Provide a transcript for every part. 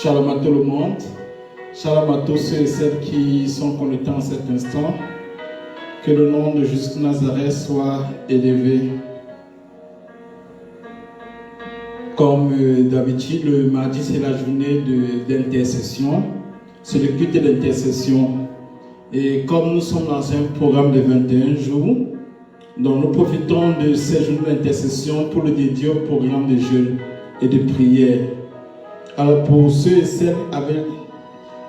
Shalom à tout le monde. Shalom à tous ceux et celles qui sont connectés en cet instant. Que le nom de Jésus de Nazareth soit élevé. Comme d'habitude, le mardi, c'est la journée d'intercession. C'est le culte d'intercession. Et comme nous sommes dans un programme de 21 jours, donc nous profitons de ces journées d'intercession pour le dédier au programme de jeûne et de prière. Alors pour ceux et celles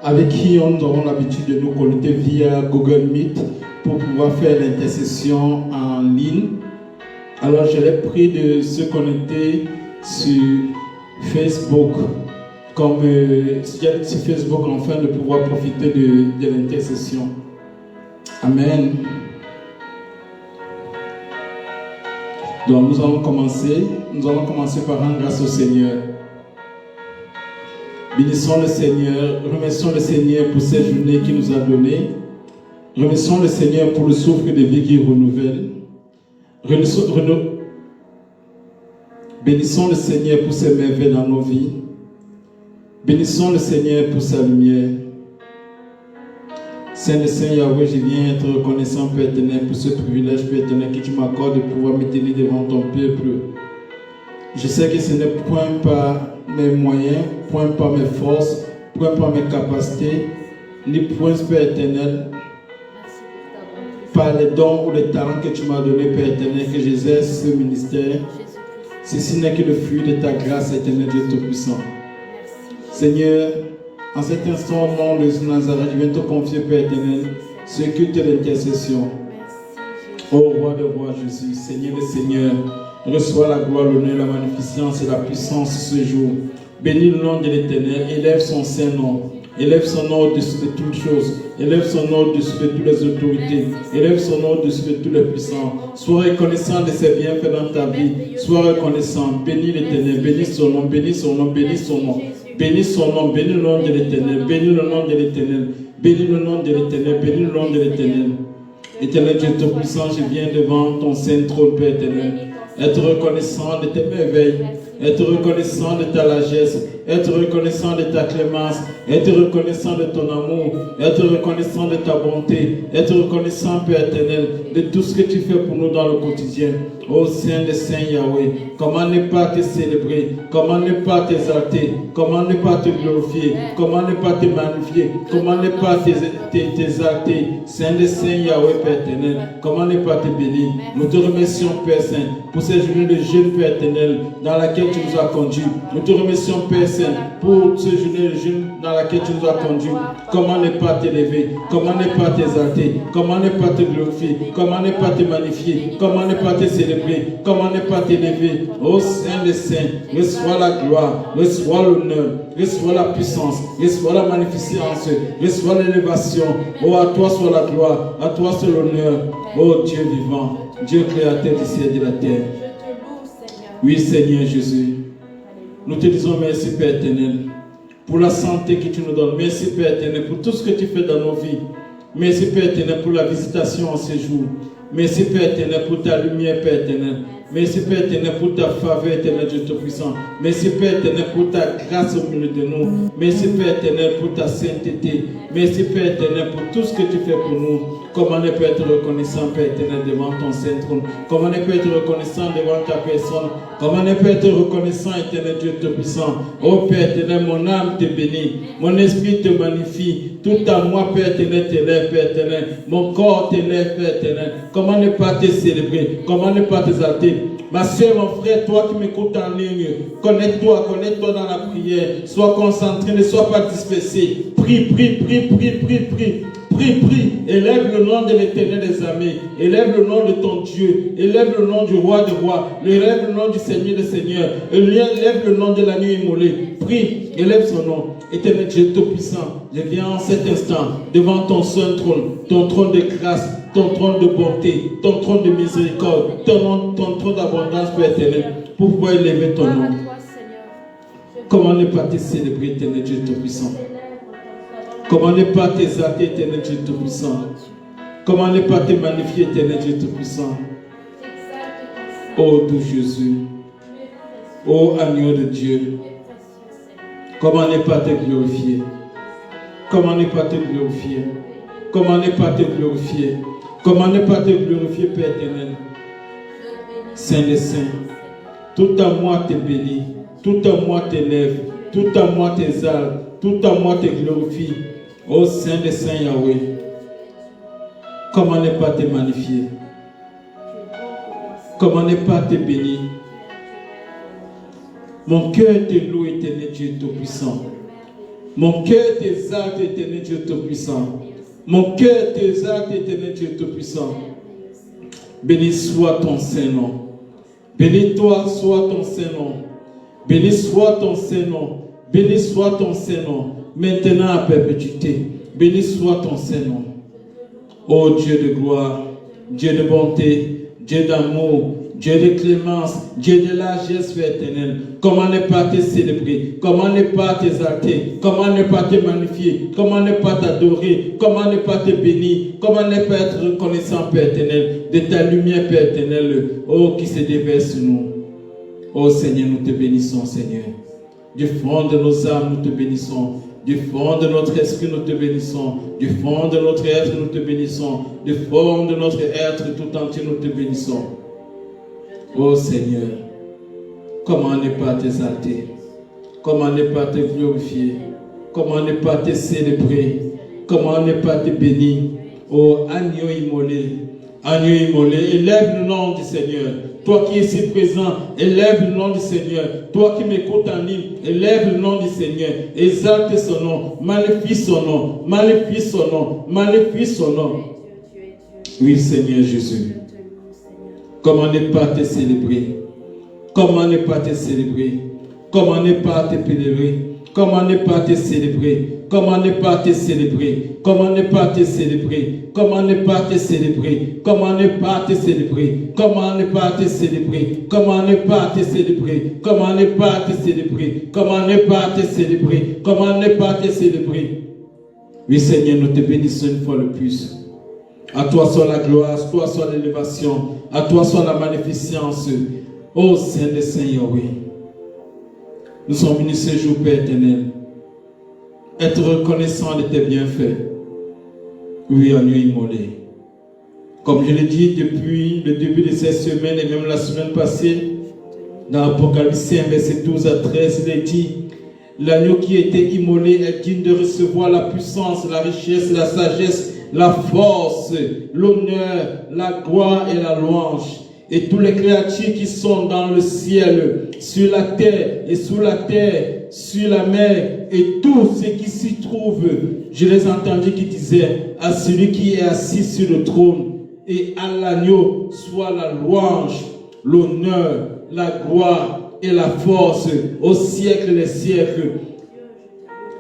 avec qui nous avons l'habitude de nous connecter via Google Meet pour pouvoir faire l'intercession en ligne, alors je les prie de se connecter sur Facebook, comme sur Facebook, afin de pouvoir profiter de l'intercession. Amen. Donc nous allons commencer par rendre grâce au Seigneur. Bénissons le Seigneur, remercions le Seigneur pour cette journée qu'il nous a donnée. Remercions le Seigneur pour le souffle de vie qui renouvelle. Bénissons le Seigneur pour ses merveilles dans nos vies. Bénissons le Seigneur pour sa lumière. Saint Yahweh, je viens être reconnaissant, Père éternel, pour ce privilège, Père éternel, que tu m'accordes de pouvoir me tenir devant ton peuple. Je sais que ce n'est point par mes moyens, point par mes forces, point par mes capacités, ni point, Père éternel, par les dons ou les talents que tu m'as donnés, Père éternel, que j'exerce ce ministère. Ceci n'est que le fruit de ta grâce, éternel Dieu Tout-Puissant. Seigneur, en cet instant, au nom de Jésus de Nazareth, je viens te confier, Père éternel, ce culte d'intercession. Ô roi de rois Jésus, Seigneur le Seigneur, reçois la gloire, l'honneur, la magnificence et la puissance ce jour. Bénis le nom de l'Éternel, élève son saint nom. Élève son nom au-dessus de toutes choses. Élève son nom au-dessus de toutes les autorités. Élève son nom au-dessus de tous les puissants. Sois reconnaissant de ses bienfaits dans ta vie. Sois reconnaissant. Bénis l'Éternel. Bénis son nom. Bénis son nom. Bénis son nom. Bénis son nom. Bénis le nom de l'Éternel. Bénis le nom de l'Éternel. Bénis le nom de l'Éternel. Bénis le nom de l'Éternel. Éternel Dieu Tout-Puissant, je viens devant ton saint trône, Père éternel. Être reconnaissant de tes merveilles. Être reconnaissant de ta largesse, être reconnaissant de ta clémence, être reconnaissant de ton amour, être reconnaissant de ta bonté, être reconnaissant, Père éternel, de tout ce que tu fais pour nous dans le quotidien. Ô Saint de Saint Yahweh, comment ne pas te célébrer, comment ne pas t'exalter, comment ne pas te glorifier, comment ne pas te magnifier, comment ne pas t'exalter, Saint de Saint Yahweh, Père éternel, comment ne pas te bénir. Nous te remercions, Père Saint, pour ces journées de jeûne, Père éternel, dans laquelle tu nous as conduits. Nous te remercions, Père Saint, pour ce journée de jeûne dans laquelle tu nous as conduits. Comment ne pas t'élever, comment ne pas t'exalter, comment ne pas te glorifier, comment ne pas te magnifier, comment ne pas te célébrer, comment ne pas t'élever. Ô Saint des Saints, reçois la gloire, reçois l'honneur, reçois la puissance, reçois la magnificence, reçois l'élévation. Oh, à toi soit la gloire, à toi soit l'honneur. Oh Dieu vivant, Dieu créateur du ciel et de la terre. Oui, Seigneur Jésus, nous te disons merci, Père éternel, pour la santé que tu nous donnes. Merci, Père éternel, pour tout ce que tu fais dans nos vies. Merci, Père éternel, pour la visitation en ces jours. Merci, Père éternel, pour ta lumière, Père éternel. Merci, Père éternel, pour ta faveur, éternel Dieu Tout-Puissant. Merci, Père éternel, pour ta grâce au milieu de nous. Merci, Père éternel, pour ta sainteté. Merci, Père éternel, pour tout ce que tu fais pour nous. Comment ne pas être reconnaissant, Père éternel, devant ton saint trône? Comment ne pas être reconnaissant devant ta personne? Comment ne pas être reconnaissant, éternel Dieu Tout-Puissant? Oh Père éternel, mon âme te bénit, mon esprit te magnifie, tout à moi, Père éternel, t'élève, Père éternel, mon corps t'élève, Père éternel. Comment ne pas te célébrer? Comment ne pas t'exalter? Ma soeur, mon frère, toi qui m'écoutes en ligne, connecte-toi dans la prière. Sois concentré, ne sois pas dispersé. Prie. Prie. Élève le nom de l'Éternel des armées. Élève le nom de ton Dieu. Élève le nom du roi des rois. Élève le nom du Seigneur des seigneurs. Élève le nom de la nuit immolée. Prie. Élève son nom. Éternel Dieu Tout-Puissant, je viens en cet instant devant ton saint trône, ton trône de grâce, ton trône de bonté, ton trône de miséricorde, ton trône d'abondance, Père éternel, pour pouvoir élever ton nom. Comment ne pas te célébrer, éternel Dieu Tout-Puissant? Comment ne pas t'exalter, éternel Dieu Tout-Puissant? Comment ne pas te magnifier, éternel Dieu Tout-Puissant? Ô doux Jésus, ô agneau de Dieu, Comment ne pas te glorifier? Comment ne pas te glorifier? Comment ne pas te glorifier? Comment ne pas te glorifier, Père éternel? Saint des saints, tout à moi te bénis, tout à moi t'élève, tout à moi t'exalte, tout à moi te glorifie. Ô Saint des saints Yahweh, comment ne pas te magnifier? Comment ne pas te bénir? Mon cœur te loue, éternel Dieu Tout-Puissant. Mon cœur t'exalte, éternel Dieu Tout-Puissant. Mon cœur t'exalte, éternel Dieu Tout-Puissant. Béni soit ton Saint-Nom. Béni toi soit ton Saint-Nom. Béni soit ton Saint-Nom. Béni soit ton Saint-Nom. Maintenant à perpétuité. Béni soit ton Saint-Nom. Ô Dieu de gloire, Dieu de bonté, Dieu d'amour, Dieu de clémence, Dieu de largesse, Père éternel. Comment ne pas te célébrer? Comment ne pas t'exalter? Comment ne pas te magnifier? Comment ne pas t'adorer? Comment ne pas te bénir? Comment ne pas être reconnaissant, Père éternel, de ta lumière, Père éternel, oh, qui se déverse sur nous. Oh Seigneur, nous te bénissons, Seigneur. Du fond de nos âmes, nous te bénissons. Du fond de notre esprit, nous te bénissons. Du fond de notre être, nous te bénissons. Du fond de notre être tout entier, nous te bénissons. Oh Seigneur, comment ne pas t'exalter? Comment ne pas te glorifier? Comment ne pas te célébrer? Comment ne pas te bénir? Oh agneau immolé, élève le nom du Seigneur. Toi qui es ici présent, élève le nom du Seigneur. Toi qui m'écoutes en ligne, élève le nom du Seigneur. Exalte son nom, magnifie son nom, magnifie son nom, magnifie son nom. Oui, Seigneur Jésus. Comment ne pas te célébrer? Comment ne pas te célébrer? Comment ne pas te pénétrer? Comment ne pas te célébrer? Comment ne pas te célébrer? Comment ne pas te célébrer? Comment ne pas te célébrer? Comment ne pas te célébrer? Comment ne pas te célébrer? Comment ne pas te célébrer? Comment ne pas te célébrer? Comment ne pas te célébrer? Comment ne pas te célébrer? Oui, Seigneur, nous te bénissons une fois de plus. À toi soit la gloire, à toi soit l'élévation, à toi soit la magnificence. Ô Saint des Saints Yahweh, nous sommes venus ce jour, Père éternel, être reconnaissants de tes bienfaits. Oui, agneau immolé. Comme je l'ai dit depuis le début de cette semaine et même la semaine passée, dans Apocalypse 5, verset 12 à 13, il est dit: l'agneau qui était immolé est digne de recevoir la puissance, la richesse, la sagesse, la force, l'honneur, la gloire et la louange. Et tous les créatures qui sont dans le ciel, sur la terre et sous la terre, sur la mer, et tout ce qui s'y trouve, je les entendis qui disaient: à celui qui est assis sur le trône et à l'agneau soit la louange, l'honneur, la gloire et la force au siècle des siècles.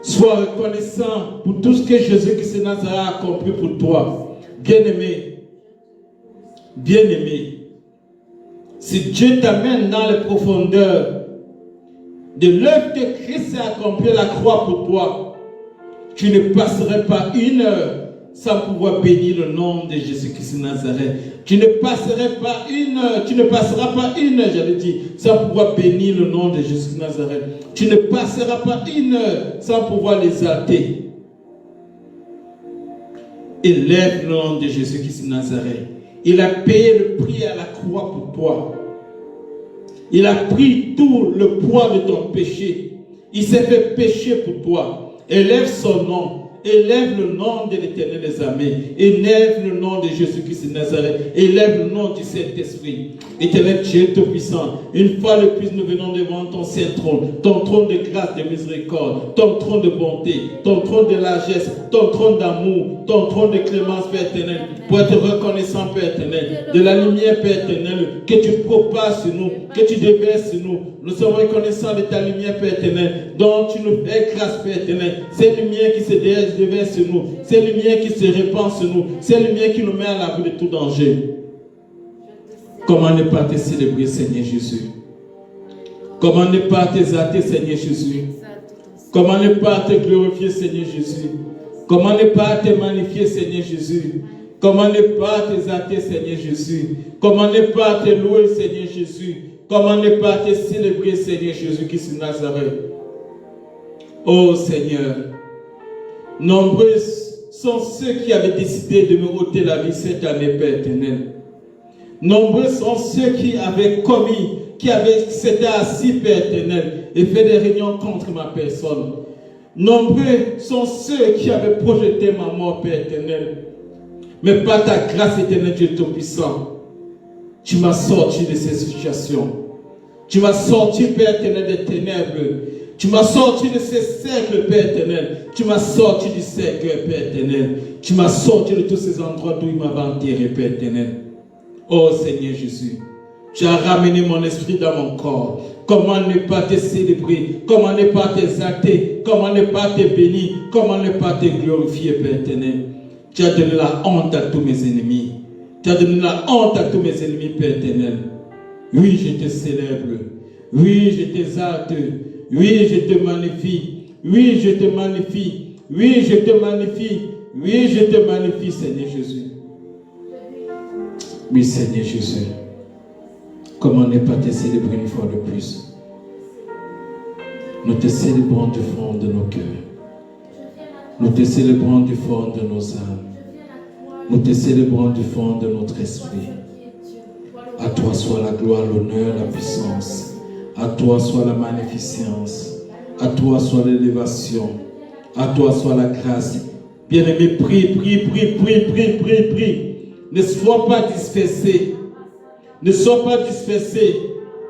Sois reconnaissant pour tout ce que Jésus-Christ de Nazareth a accompli pour toi. Bien-aimé, bien-aimé, si Dieu t'amène dans les profondeurs de l'œuvre que Christ a accompli à la croix pour toi, tu ne passerais pas une heure sans pouvoir bénir le nom de Jésus-Christ de Nazareth. Tu ne passeras pas une heure, j'allais dire, sans pouvoir bénir le nom de Jésus de Nazareth. Tu ne passeras pas une heure sans pouvoir l'exalter. Élève le nom de Jésus-Christ de Nazareth. Il a payé le prix à la croix pour toi. Il a pris tout le poids de ton péché. Il s'est fait pécher pour toi. Élève son nom. Élève le nom de l'Éternel des armées. Élève le nom de Jésus-Christ de Nazareth. Élève le nom du Saint-Esprit. Éternel Dieu Tout-Puissant, une fois de plus nous venons devant ton saint trône, ton trône de grâce, de miséricorde, ton trône de bonté, ton trône de largesse, ton trône d'amour, ton trône de clémence, Père éternel, pour être reconnaissant, Père éternel, de la lumière, Père éternel, que tu propages sur nous, que tu déverses sur nous. Nous sommes reconnaissants de ta lumière, Père éternel, dont tu nous fais grâce, Père éternel. Cette lumière qui se déverse sur nous, cette lumière qui se répand sur nous, cette lumière qui nous met à l'abri de tout danger. Comment ne pas te célébrer, Seigneur Jésus? Comment ne pas t'exalter, Seigneur Jésus? Comment ne pas te glorifier, Seigneur Jésus? Comment ne pas te magnifier, Seigneur Jésus? Comment ne pas t'exalter, Seigneur Jésus? Comment ne pas te louer, Seigneur Jésus? Comment ne pas te célébrer, Seigneur Jésus-Christ de Nazareth? Oh Seigneur, nombreux sont ceux qui avaient décidé de me ôter la vie cette année, Père éternel. Nombreux sont ceux qui avaient commis, s'étaient assis, Père éternel, et fait des réunions contre ma personne. Nombreux sont ceux qui avaient projeté ma mort, Père éternel. Mais par ta grâce éternelle, Dieu Tout-Puissant, tu m'as sorti de ces situations. Tu m'as sorti, Père éternel, des ténèbres. Tu m'as sorti de ces cercles, Père éternel. Tu m'as sorti du cercle, Père éternel. Tu m'as sorti de tous ces endroits d'où il m'avait enterré, Père éternel. Oh Seigneur Jésus, tu as ramené mon esprit dans mon corps. Comment ne pas te célébrer? Comment ne pas t'exalter? Comment ne pas te bénir? Comment ne pas te glorifier, Père éternel? Tu as donné la honte à tous mes ennemis. Tu as donné la honte à tous mes ennemis, Père éternel. Oui, je te célèbre. Oui, je t'exalte. Oui, je te magnifie. Oui, je te magnifie. Oui, je te magnifie. Oui, je te magnifie, Seigneur Jésus. Oui, Seigneur Jésus. Comment ne pas te célébrer une fois de plus? Nous te célébrons du fond de nos cœurs. Nous te célébrons du fond de nos âmes. Nous te célébrons du fond de notre esprit. À toi soit la gloire, l'honneur, la puissance. À toi soit la magnificence. À toi soit l'élévation. À toi soit la grâce. Bien-aimé, prie. Ne sois pas dispersé. Ne sois pas dispersé.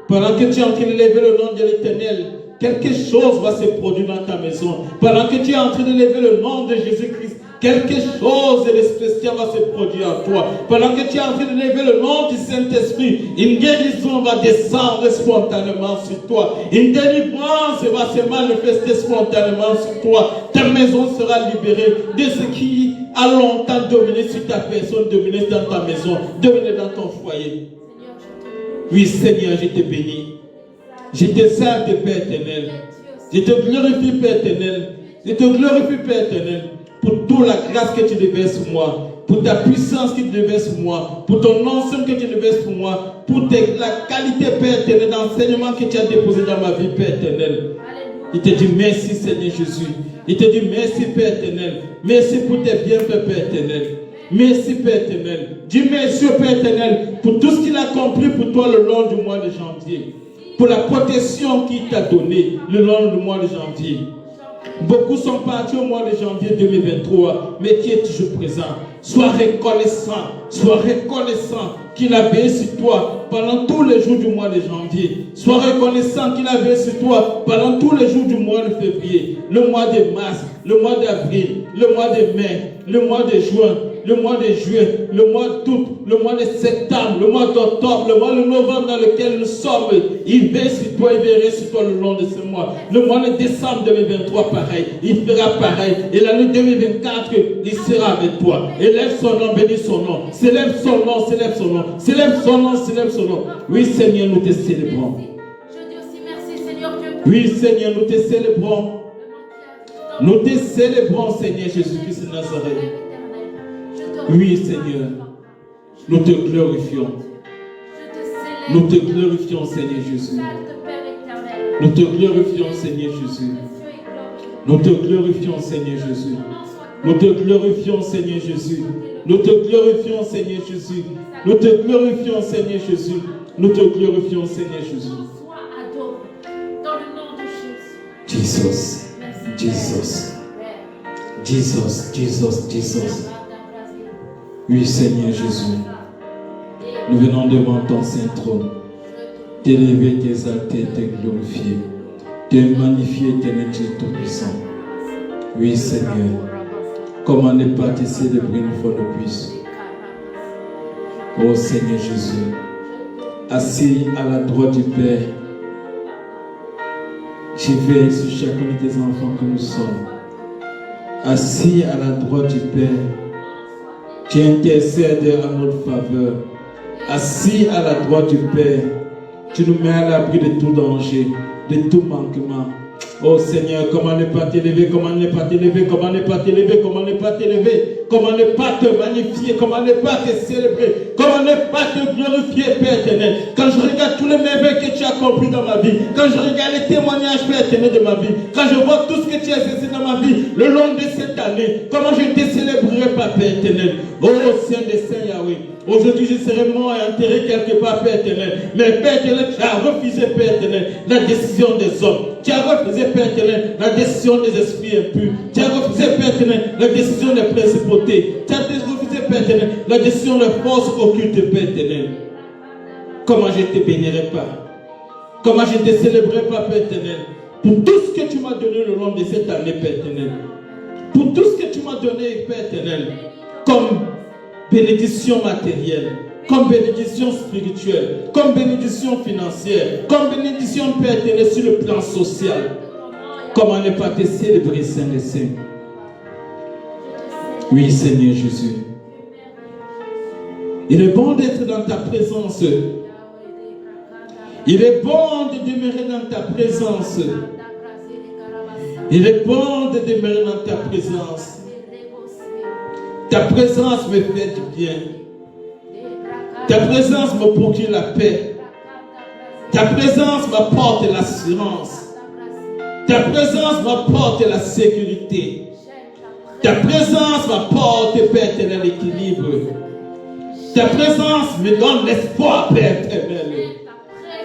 Pendant que tu es en train de lever le nom de l'Éternel, quelque chose va se produire dans ta maison. Pendant que tu es en train de lever le nom de Jésus-Christ, quelque chose de spécial va se produire en toi. Pendant que tu es en train de lever le nom du Saint-Esprit, une guérison va descendre spontanément sur toi. Une délivrance va se manifester spontanément sur toi. Ta maison sera libérée de ce qui a longtemps dominé sur ta personne, dominé dans ta maison, dominé dans ton foyer. Oui, Seigneur, je te bénis. Je t'exalte, Père éternel. Je te glorifie, Père éternel. Je te glorifie, Père éternel, pour toute la grâce que tu déverses sur moi, pour ta puissance que tu déverses sur moi, pour ton ensemble que tu déverses sur moi, pour la qualité, Père éternel, d'enseignement que tu as déposé dans ma vie, Père éternel. Il te dit merci, Seigneur Jésus. Il te dit merci, Père éternel. Merci pour tes bienfaits, Père éternel. Merci, Père éternel. Dis merci au Père éternel pour tout ce qu'il a accompli pour toi le long du mois de janvier. Pour la protection qu'il t'a donnée le long du mois de janvier. Beaucoup sont partis au mois de janvier 2023, mais qui est toujours présent. Sois reconnaissant qu'il a veillé sur toi pendant tous les jours du mois de janvier. Sois reconnaissant qu'il a veillé sur toi pendant tous les jours du mois de février, le mois de mars, le mois d'avril, le mois de mai, le mois de juin, le mois de juillet, le mois d'août, le mois de septembre, le mois d'octobre, le mois de novembre dans lequel nous sommes. Il veille sur toi, il veillera sur toi le long de ce mois. Le mois de décembre 2023, pareil. Il fera pareil. Et l'année 2024, il sera avec toi. Élève son nom, bénis son nom. Célèbre son nom, célèbre son nom. Célèbre son nom, célèbre son nom. Oui, Seigneur, nous te célébrons. Je dis aussi merci, Seigneur Dieu. Oui, Seigneur, nous te célébrons. Nous te célébrons, Seigneur Jésus-Christ de Nazareth. Oui, Seigneur, nous te glorifions. Nous te glorifions, Seigneur Jésus. Nous te glorifions, Seigneur Jésus. Nous te glorifions, Seigneur Jésus. Nous te glorifions, Seigneur Jésus. Nous te glorifions, Seigneur Jésus. Nous te glorifions, Seigneur Jésus. Nous te glorifions, Seigneur Jésus. Dans le nom de Jésus. Jesus. Oui, Seigneur Jésus, nous venons devant ton saint trône, t'élever, t'exalter, te glorifier, te magnifier, éternel Dieu Tout-Puissant. Oui, Seigneur, comment ne pas te célébrer une fois de plus? Oh Seigneur Jésus, assis à la droite du Père, je veille sur chacun de tes enfants que nous sommes. Assis à la droite du Père, tu intercèdes à notre faveur. Assis à la droite du Père, tu nous mets à l'abri de tout danger, de tout manquement. Oh Seigneur, comment ne pas t'élever, comment ne pas t'élever, comment ne pas t'élever, comment ne pas t'élever, comment ne pas te magnifier, comment ne pas te célébrer, comment ne pas te glorifier, Père éternel. Quand je regarde tous les merveilles que tu as accomplis dans ma vie, quand je regarde les témoignages, Père éternel, de ma vie, quand je vois tout ce que tu as fait dans ma vie, le long de cette année, comment je te célébrerai, Père éternel. Oh, Saint des Saints Yahweh. Aujourd'hui, je serai mort et enterré quelque part, Père éternel. Mais Père éternel, tu as refusé, Père éternel, la décision des hommes. Tu as refusé, Père éternel, la décision des esprits impurs. Tu as refusé, Père éternel, la décision des principautés. Tu as refusé, Père éternel, la décision des forces occultes, Père éternel. Comment je ne te bénirai pas? Comment je ne te célébrerai pas, Père éternel? Pour tout ce que tu m'as donné le long de cette année, Père éternel. Pour tout ce que tu m'as donné, Père éternel, comme bénédiction matérielle, comme bénédiction spirituelle, comme bénédiction financière, comme bénédiction, Père éternel, sur le plan social. Comment ne pas te célébrer, Saint des Saints? Oui, Seigneur Jésus. Il est bon d'être dans ta présence. Il est bon de demeurer dans ta présence. Il est bon de demeurer dans ta présence. Ta présence me fait du bien. Ta présence me procure la paix. Ta présence m'apporte l'assurance. Ta présence m'apporte la sécurité. Ta présence m'apporte, Père éternel, l'équilibre. Ta présence me donne l'espoir, Père éternel.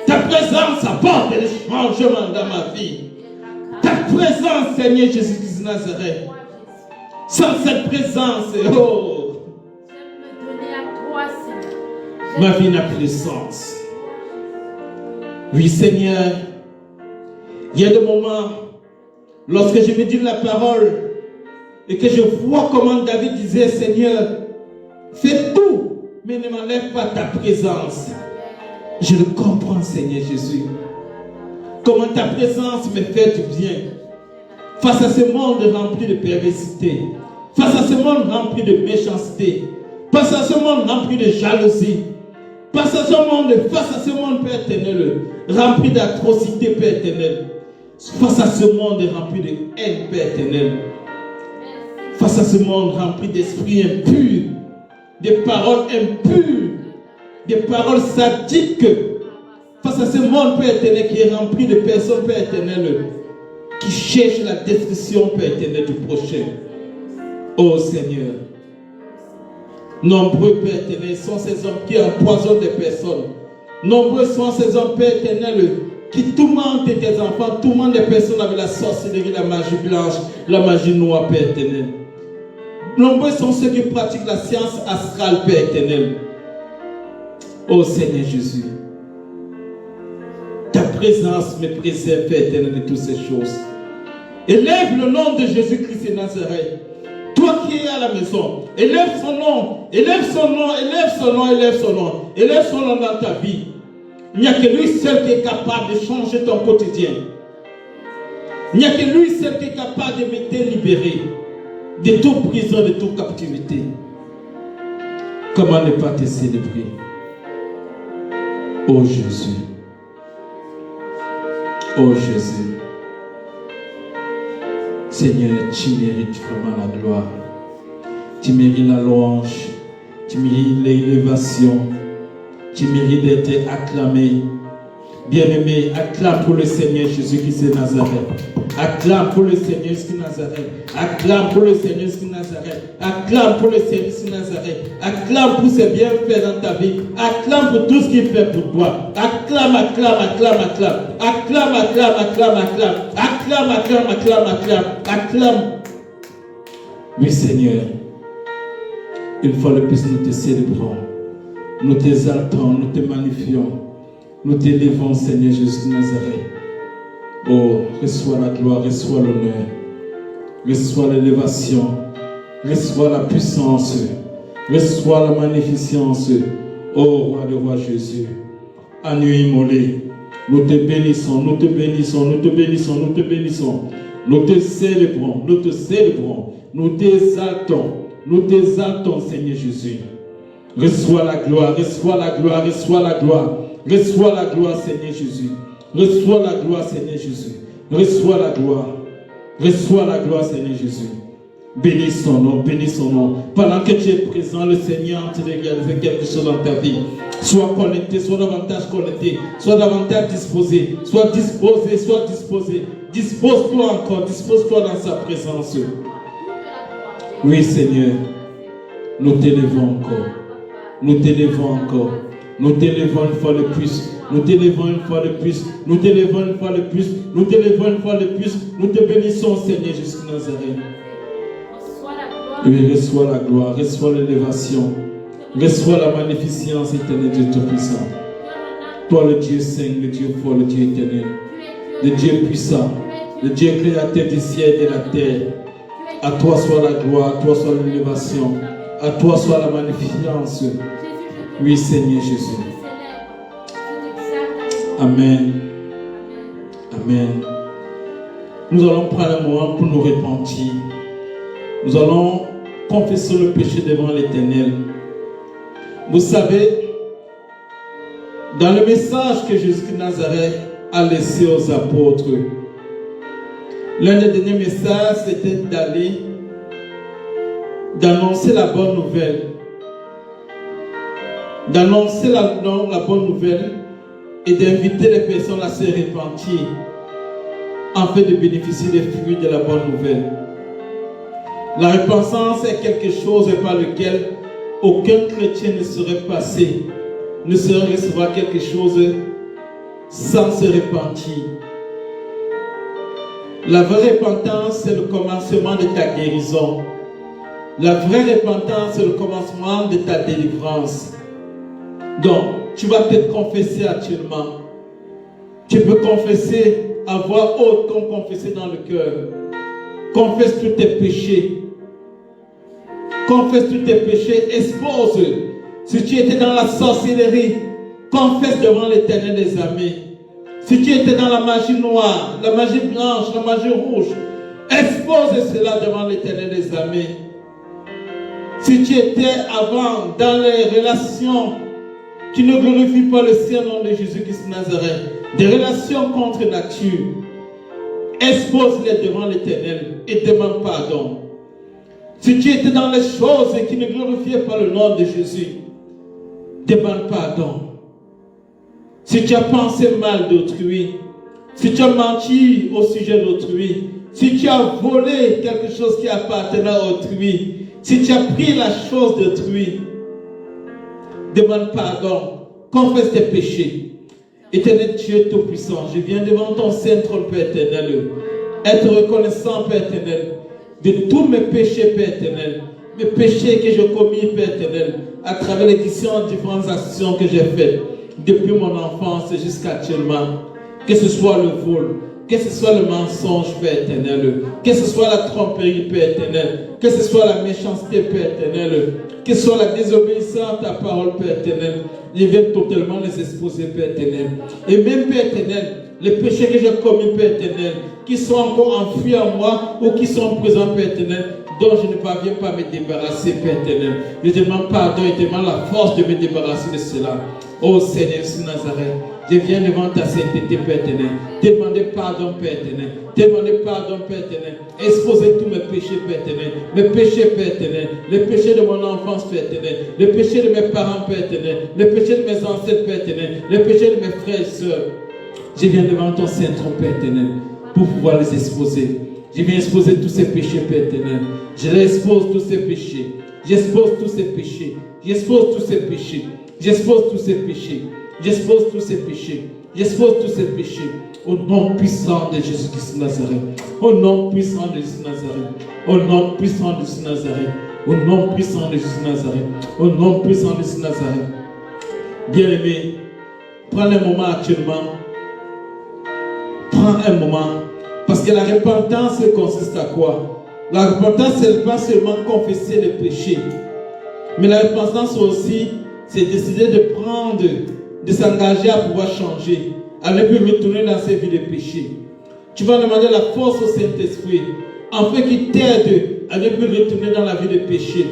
Ta présence apporte le changement dans ma vie. Ta présence, Seigneur Jésus-Christ de Nazareth. Sans cette présence, oh, ma vie n'a plus de sens. Oui, Seigneur, il y a des moments, lorsque je médite la parole et que je vois comment David disait, Seigneur, fais tout, mais ne m'enlève pas ta présence. Je le comprends, Seigneur Jésus. Comment ta présence me fait du bien. Face à ce monde rempli de perversité, face à ce monde rempli de méchanceté, face à ce monde rempli de jalousie, face à ce monde, Père éternel, rempli d'atrocités, Père éternel, face à ce monde rempli de haine, Père éternel, face à ce monde rempli d'esprits impurs, de paroles impures, des paroles sadiques, face à ce monde, Père éternel, qui est rempli de personnes, Père éternel, qui cherchent la destruction, Père éternel, du prochain. Oh Seigneur, nombreux, Père éternel, sont ces hommes qui empoisonnent des personnes. Nombreux sont ces hommes, Père éternel, qui tourmentent tes enfants, tourmentent des personnes avec la sorcellerie, la magie blanche, la magie noire, Père éternel. Nombreux sont ceux qui pratiquent la science astrale, Père éternel. Oh Seigneur Jésus, ta présence me préserve, Père éternel, de toutes ces choses. Élève le nom de Jésus-Christ de Nazareth. Toi qui es à la maison, élève son nom, élève son nom, élève son nom, élève son nom, élève son nom dans ta vie. Il n'y a que lui seul qui est capable de changer ton quotidien. Il n'y a que lui seul qui est capable de me libérer de toute prison, de toute captivité. Comment ne pas te célébrer? Oh Jésus. Oh Jésus. Seigneur, tu mérites vraiment la gloire. Tu mérites la louange. Tu mérites l'élévation. Tu mérites d'être acclamé. Bien-aimé, acclame pour le Seigneur Jésus-Christ de Nazareth. Acclame pour le Seigneur Jésus de Nazareth. Acclame pour le Seigneur Jésus de Nazareth. Acclame pour le Seigneur Jésus de Nazareth. Acclame pour ses bienfaits dans ta vie. Acclame pour tout ce qu'il fait pour toi. Acclame, acclame, acclame, acclame. Acclame, acclame, acclame, acclame. Acclame, acclame, acclame, acclame. Acclame. Oui, Seigneur. Une fois de plus, nous te célébrons. Nous t'exaltons, nous te magnifions. Nous t'élevons, Seigneur Jésus de Nazareth. Oh, reçois la gloire, reçois l'honneur, reçois l'élévation, reçois la puissance, reçois la magnificence. Oh, roi de roi Jésus, agneau immolé, nous te bénissons, nous te bénissons, nous te bénissons, nous te bénissons. Nous te célébrons, nous te célébrons, nous t'exaltons, Seigneur Jésus. Reçois la gloire, reçois la gloire, reçois la gloire. Reçois la gloire, Seigneur Jésus. Reçois la gloire, Seigneur Jésus. Reçois la gloire. Reçois la gloire, Seigneur Jésus. Bénis son nom, bénis son nom. Pendant que tu es présent, le Seigneur te réaliser quelque chose dans ta vie. Sois connecté, sois davantage connecté, sois davantage disposé, sois disposé, sois disposé. Dispose-toi encore, dispose-toi dans sa présence. Oui, Seigneur, nous t'élevons encore. Nous t'élevons encore. Nous t'élevons une fois de plus. Nous t'élevons une fois de plus. Nous t'élevons une fois de plus. Nous t'élevons une fois de plus. Nous te bénissons, Seigneur, jusqu'à Nazareth. Oui, reçois la gloire, reçois l'élévation, reçois la magnificence éternelle de Tout-Puissant. Toi, le Dieu saint, le Dieu fort, le Dieu éternel, le Dieu puissant, le Dieu créateur du ciel et de la terre. À toi soit la gloire, à toi soit l'élévation, à toi soit la magnificence. Oui, Seigneur Jésus. Amen. Amen. Nous allons prendre un moment pour nous repentir. Nous allons confesser le péché devant l'Éternel. Vous savez, dans le message que Jésus de Nazareth a laissé aux apôtres, l'un des derniers messages, c'était d'annoncer la bonne nouvelle. D'annoncer la bonne nouvelle et d'inviter les personnes à se repentir afin de bénéficier des fruits de la bonne nouvelle. La repentance est quelque chose par lequel aucun chrétien ne serait passé, ne saurait recevoir quelque chose sans se repentir. La vraie repentance, c'est le commencement de ta guérison. La vraie repentance, c'est le commencement de ta délivrance. Donc, tu vas te confesser actuellement. Tu peux confesser à voix haute comme confesser dans le cœur. Confesse tous tes péchés. Confesse tous tes péchés, expose. Si tu étais dans la sorcellerie, confesse devant l'Éternel des armées. Si tu étais dans la magie noire, la magie blanche, la magie rouge, expose cela devant l'Éternel des armées. Si tu étais avant dans les relations qui ne glorifient pas le Saint-Nom de Jésus-Christ de Nazareth, des relations contre nature, expose-les devant l'Éternel et demande pardon. Si tu étais dans les choses qui ne glorifiaient pas le nom de Jésus, demande pardon. Si tu as pensé mal d'autrui, si tu as menti au sujet d'autrui, si tu as volé quelque chose qui appartenait à autrui, si tu as pris la chose d'autrui, demande pardon, confesse tes péchés. Éternel Dieu Tout-Puissant, je viens devant ton saint trône, Père éternel, être reconnaissant, Père éternel, de tous mes péchés, Père éternel, mes péchés que j'ai commis, Père éternel, à travers les différentes actions que j'ai faites, depuis mon enfance jusqu'à actuellement, que ce soit le vol, que ce soit le mensonge, Père éternel, que ce soit la tromperie, Père éternel, que ce soit la méchanceté, Père éternel, que ce soit la désobéissance à ta parole, Père éternel, je viens totalement les exposer, Père éternel. Et même, Père éternel, les péchés que j'ai commis, Père éternel, qui sont encore enfouis en moi ou qui sont présents, Père éternel, dont je ne parviens pas à me débarrasser, Père éternel. Je demande pardon et demande la force de me débarrasser de cela. Oh Seigneur, sur Nazareth, je viens devant ta sainteté, Père éternel. Te demander pardon, Père éternel. Te demander pardon, Père éternel. Exposer tous mes péchés, Père éternel. Mes péchés, Père éternel. Les péchés de mon enfance, Père éternel. Les péchés de mes parents, Père éternel. Les péchés de mes ancêtres, Père éternel. Les péchés de mes frères et sœurs. Je viens devant ton saint trône, Père éternel, pour pouvoir les exposer. Je viens exposer tous ces péchés, Père éternel. Je les expose tous ces péchés. J'expose tous ces péchés. J'expose tous ces péchés. J'expose tous ces péchés. J'expose tous ces péchés. J'expose tous ces péchés. Au nom puissant de Jésus-Christ de Nazareth. Au nom puissant de Jésus de Nazareth. Au nom puissant de Jésus de Nazareth. Au nom puissant de Jésus de Nazareth. Au nom puissant de Jésus de Nazareth. Bien-aimé, prends un moment actuellement. Prends un moment. Parce que la repentance consiste à quoi? La repentance, c'est pas seulement confesser les péchés. Mais la repentance aussi, c'est décider de prendre, de s'engager à pouvoir changer, à ne plus retourner dans ces vies de péché. Tu vas demander la force au Saint-Esprit, afin qu'il t'aide à ne plus retourner dans la vie de péché.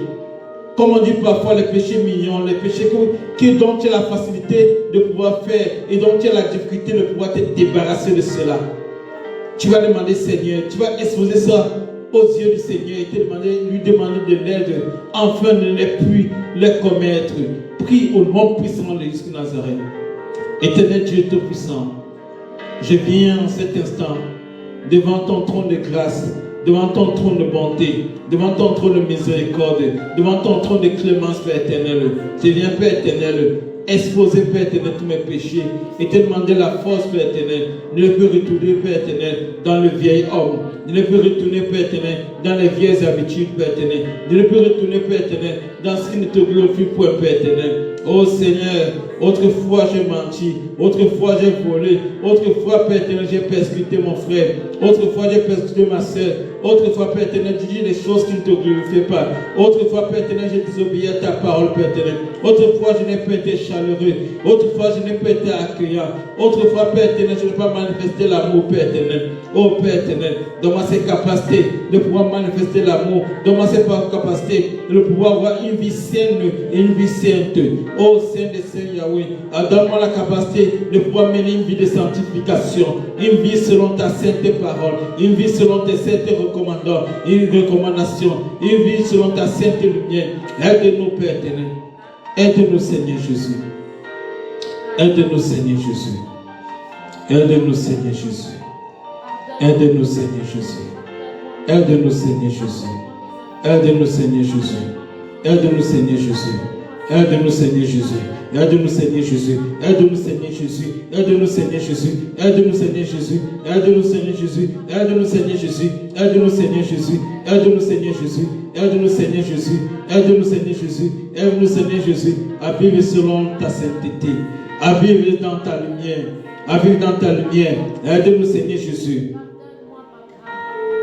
Comme on dit parfois, les péchés mignons, les péchés dont tu as la facilité de pouvoir faire et dont tu as la difficulté de pouvoir te débarrasser de cela. Tu vas demander, Seigneur, tu vas exposer ça aux yeux du Seigneur et lui demander de l'aide afin de ne plus les commettre. Prie au nom puissant de Jésus de Nazareth. Éternel Dieu Tout-Puissant, je viens en cet instant devant ton trône de grâce, devant ton trône de bonté, devant ton trône de miséricorde, devant ton trône de clémence, Père éternel. Je viens, Père éternel, exposer, Père éternel, tous mes péchés et te demander la force, Père éternel, de ne plus retourner, Père éternel, dans le vieil homme, de ne plus retourner, Père éternel, dans les vieilles habitudes, Père éternel, de ne plus retourner, Père éternel, dans ce qui ne te glorifie point, Père éternel. Oh Seigneur, autrefois j'ai menti, autrefois j'ai volé, autrefois, Père éternel, j'ai persécuté mon frère, autrefois j'ai persécuté ma soeur, autrefois, Père éternel, j'ai dit des choses qui ne te glorifiaient pas, autrefois, Père éternel, j'ai désobéi à ta parole, Père éternel, autrefois je n'ai pas été chaleureux, autrefois je n'ai pas été accueillant, autrefois, Père éternel, je n'ai pas manifesté l'amour, Père éternel. Oh Père éternel, donne-moi cette capacité de pouvoir manifester l'amour, donne-moi cette capacité de pouvoir avoir une vie saine et une vie sainte. Oh Saint de Saint Yahweh, donne-moi la capacité de pouvoir mener une vie de sanctification, une vie selon ta sainte parole, une vie selon tes saintes recommandations, une recommandation, une vie selon ta sainte lumière. Aide-nous, Père éternel. Aide-nous, Seigneur Jésus. Aide-nous, Seigneur Jésus. Aide-nous, Seigneur Jésus. Aide-nous, Seigneur Jésus. Aide-nous, Seigneur Jésus. Aide-nous, Seigneur Jésus. Aide-nous, Seigneur Jésus. Aide-nous, Seigneur Jésus. Aide-nous, Seigneur Jésus. Aide-nous, Seigneur Jésus. Aide-nous, Seigneur Jésus. Aide-nous, Seigneur Jésus. Aide-nous, Seigneur Jésus. Aide-nous, Seigneur Jésus. Aide-nous, Seigneur Jésus. Aide-nous, Seigneur Jésus. Aide-nous, Seigneur Jésus. Aide-nous, Seigneur Jésus. Aide-nous, Seigneur Jésus. À vivre selon ta sainteté. À vivre dans ta lumière. À vivre dans ta lumière. Aide-nous, Seigneur Jésus.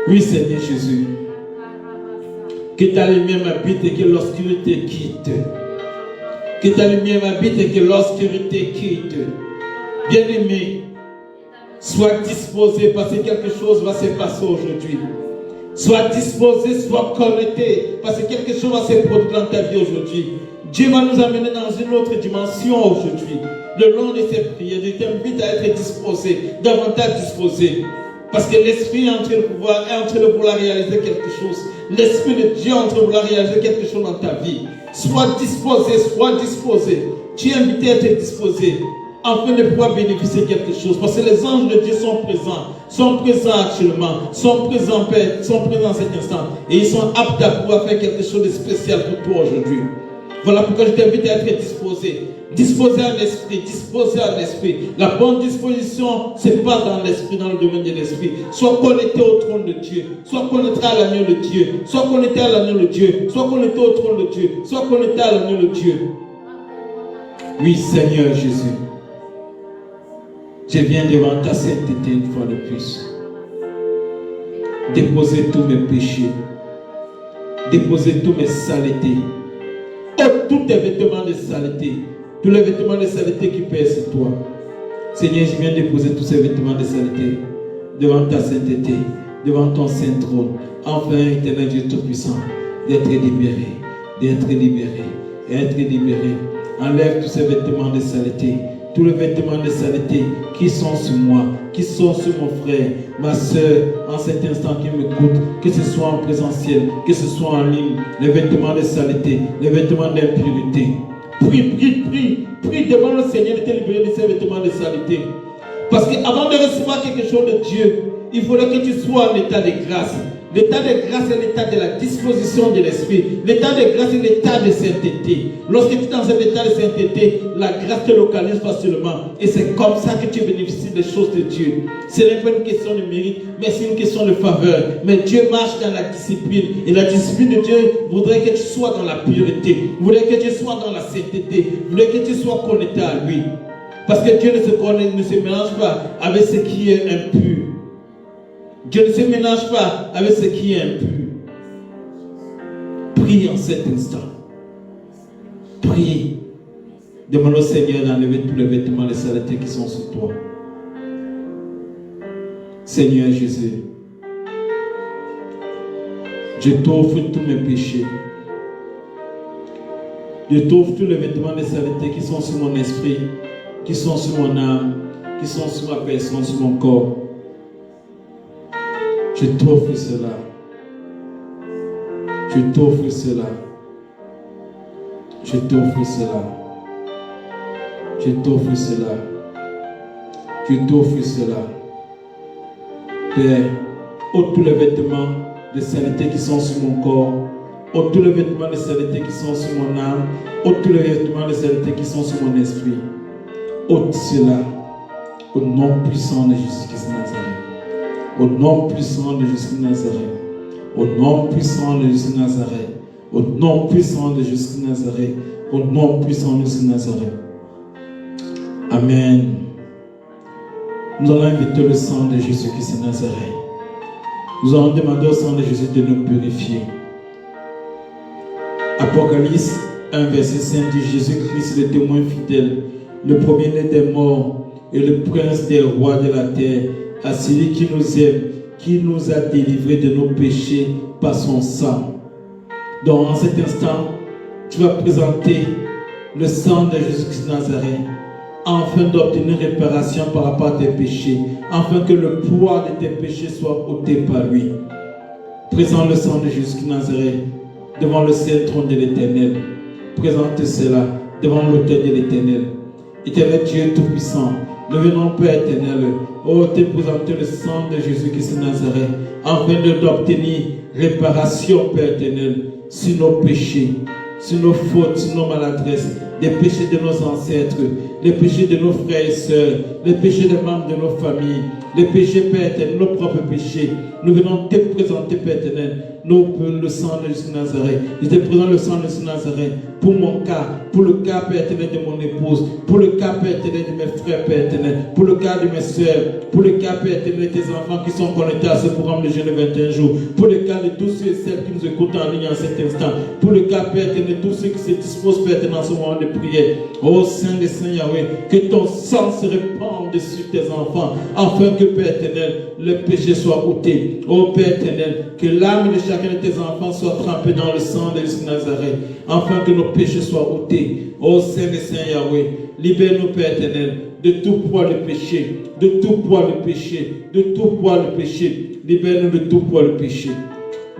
Oui, Seigneur Jésus. Que ta lumière m'habite et que l'obscurité quitte. Que ta lumière m'habite et que l'obscurité quitte. Bien-aimé, sois disposé parce que quelque chose va se passer aujourd'hui. Sois disposé, sois connecté parce que quelque chose va se produire dans ta vie aujourd'hui. Dieu va nous amener dans une autre dimension aujourd'hui. Le long de cette prière, je t'invite à être disposé, davantage disposé. Parce que l'Esprit est en train de vouloir réaliser quelque chose. L'Esprit de Dieu est en train de vouloir réaliser quelque chose dans ta vie. Sois disposé, sois disposé. Tu es invité à être disposé afin de pouvoir bénéficier de quelque chose. Parce que les anges de Dieu sont présents actuellement, sont présents en cet instant. Et ils sont aptes à pouvoir faire quelque chose de spécial pour toi aujourd'hui. Voilà pourquoi je t'invite à être disposé. Disposé à l'esprit, disposé à l'esprit. La bonne disposition, c'est pas dans l'esprit, dans le domaine de l'esprit. Sois connecté au trône de Dieu. Sois connecté à l'agneau de Dieu. Sois connecté à l'agneau de Dieu. Sois connecté au trône de Dieu. Sois connecté à l'agneau de Dieu. Oui, Seigneur Jésus. Je viens devant ta sainteté une fois de plus. Déposer tous mes péchés. Déposer tous mes saletés. Tous tes vêtements de saleté, tous les vêtements de saleté qui pèsent sur toi. Seigneur, je viens déposer tous ces vêtements de saleté devant ta sainteté, devant ton saint trône. Enfin, éternel Dieu Tout-Puissant, d'être libéré, d'être libéré, d'être libéré. Enlève tous ces vêtements de saleté, tous les vêtements de saleté qui sont sur moi, qui sont sur mon frère, ma soeur, en cet instant qui m'écoute, que ce soit en présentiel, que ce soit en ligne, les vêtements de saleté, les vêtements d'impurité. Prie, demande au Seigneur de te libérer de ces vêtements de saleté. Parce qu'avant de recevoir quelque chose de Dieu, il faudrait que tu sois en état de grâce. L'état de grâce est l'état de la disposition de l'esprit. L'état de grâce est l'état de sainteté. Lorsque tu es dans cet état de sainteté, la grâce te localise facilement. Et c'est comme ça que tu bénéficies des choses de Dieu. Ce n'est pas une question de mérite, mais c'est une question de faveur. Mais Dieu marche dans la discipline. Et la discipline de Dieu voudrait que tu sois dans la pureté. Voudrait que tu sois dans la sainteté. Voudrait que tu sois connecté à lui. Parce que Dieu ne se mélange pas avec ce qui est impur. Dieu ne se mélange pas avec ce qui est impur. Prie en cet instant. Prie. Demande au Seigneur d'enlever tous les vêtements de saleté qui sont sur toi. Seigneur Jésus, je t'offre tous mes péchés. Je t'offre tous les vêtements de saleté qui sont sur mon esprit, qui sont sur mon âme, qui sont sur ma personne, sur mon corps. Je t'offre cela. Je t'offre cela. Je t'offre cela. Je t'offre cela. Je t'offre cela. Père, ôte tous les vêtements de saleté qui sont sur mon corps. Ôte tous les vêtements de saleté qui sont sur mon âme. Ôte tous les vêtements de saleté qui sont sur mon esprit. Ôte cela au nom puissant de Jésus-Christ de Nazareth. Au nom puissant de Jésus de Nazareth. Au nom puissant de Jésus de Nazareth. Au nom puissant de Jésus de Nazareth. Au nom puissant de Jésus de Nazareth. Amen. Nous allons inviter le sang de Jésus-Christ de Nazareth. Nous allons demander au sang de Jésus de nous purifier. Apocalypse 1, verset 5 dit Jésus-Christ, le témoin fidèle, le premier-né des morts et le prince des rois de la terre, à celui qui nous aime, qui nous a délivrés de nos péchés par son sang. Donc en cet instant, tu vas présenter le sang de Jésus-Christ de Nazareth, afin d'obtenir réparation par rapport à tes péchés, afin que le poids de tes péchés soit ôté par lui. Présente le sang de Jésus-Christ de Nazareth devant le saint trône de l'Éternel. Présente cela devant l'autel de l'Éternel. Éternel Dieu Tout-Puissant, nous venons, Père éternel, te présenter le sang de Jésus-Christ de Nazareth, afin d'obtenir réparation, Père éternel, sur nos péchés, sur nos fautes, sur nos maladresses, les péchés de nos ancêtres, les péchés de nos frères et sœurs, les péchés des membres de nos familles, les péchés, Père éternel, nos propres péchés. Nous venons te présenter, Père éternel, le sang de Jésus de Nazareth. Je te présente le sang de Jésus de Nazareth pour mon cas, pour le cas, Père éternel, de mon épouse, pour le cas, Père éternel, de mes frères, Père éternel, pour le cas de mes sœurs, pour le cas, Père éternel, de tes enfants qui sont connectés à ce programme de jeûne de 21 jours, pour le cas de tous ceux et celles qui nous écoutent en ligne en cet instant, pour le cas, Père éternel, de tous ceux qui se disposent, Père éternel, en ce moment de prière. Ô Saint des Saints Yahweh, que ton sang se répande sur tes enfants, afin que, Père éternel, le péché soit ôté. Ô Père éternel, que l'âme de chacun de tes enfants soit trempée dans le sang de Jésus de Nazareth, afin que nos péchés soient ôtés. Ô Saint des Saints Yahweh, libère-nous, Père éternel, de tout poids de péché, de tout poids de péché, de tout poids de péché. Libère-nous de tout poids de péché.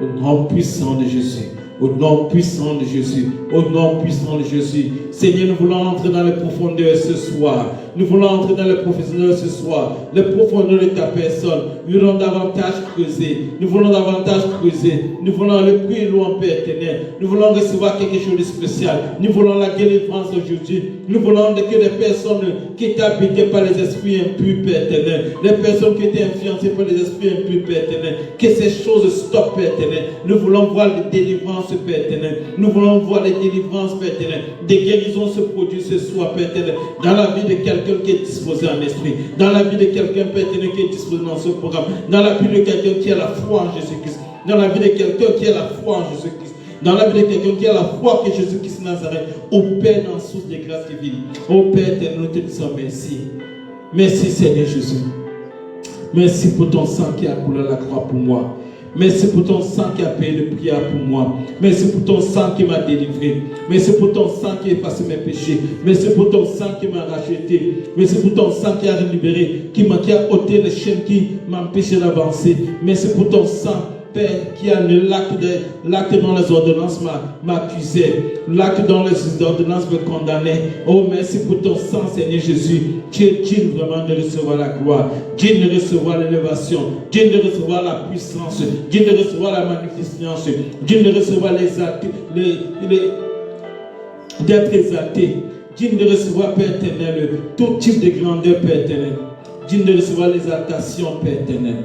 Au nom puissant de Jésus. Au nom puissant de Jésus, au nom puissant de Jésus. Seigneur, nous voulons entrer dans les profondeurs ce soir. Nous voulons entrer dans les profondeurs ce soir. Les profondeurs de ta personne. Nous voulons davantage creuser. Nous voulons davantage creuser. Nous voulons aller plus loin, Père éternel. Nous voulons recevoir quelque chose de spécial. Nous voulons la délivrance aujourd'hui. Nous voulons que les personnes qui étaient habitées par les esprits impurs, Père éternel, les personnes qui étaient influencées par les esprits impurs, Père éternel, que ces choses stoppent, Père éternel. Nous voulons voir les délivrances, Père éternel. Nous voulons voir les délivrances, Père éternel. Des guérisons se produisent ce soir, Père éternel, dans la vie de quelqu'un qui est disposé en esprit, dans la vie de quelqu'un, Père éternel, qui est disposé dans ce programme, dans la vie de quelqu'un qui a la foi en Jésus-Christ, dans la vie de quelqu'un qui a la foi en Jésus-Christ, dans la vie de quelqu'un qui a la foi que Jésus-Christ de Nazareth opère dans source de grâce divine. Ô Père éternel, nous te disons merci. Merci Seigneur Jésus. Merci pour ton sang qui a coulé à la croix pour moi. Merci pour ton sang qui a payé le prix pour moi. Merci pour ton sang qui m'a délivré. Merci pour ton sang qui a effacé mes péchés. Merci pour ton sang qui m'a racheté. Merci pour ton sang qui a libéré, qui a ôté les chaînes qui m'empêchaient d'avancer. Merci pour ton sang, Père, qui a l'acte dans les ordonnances m'accusait, l'acte dans les ordonnances me condamnait. Oh, merci pour ton sang, Seigneur Jésus. Tu es digne vraiment de recevoir la gloire, digne de recevoir l'élévation, digne de recevoir la puissance, digne de recevoir la magnificence, digne de recevoir d'être exalté, digne de recevoir, Père éternel, tout type de grandeur, Père éternel, digne de recevoir l'exaltation, Père éternel.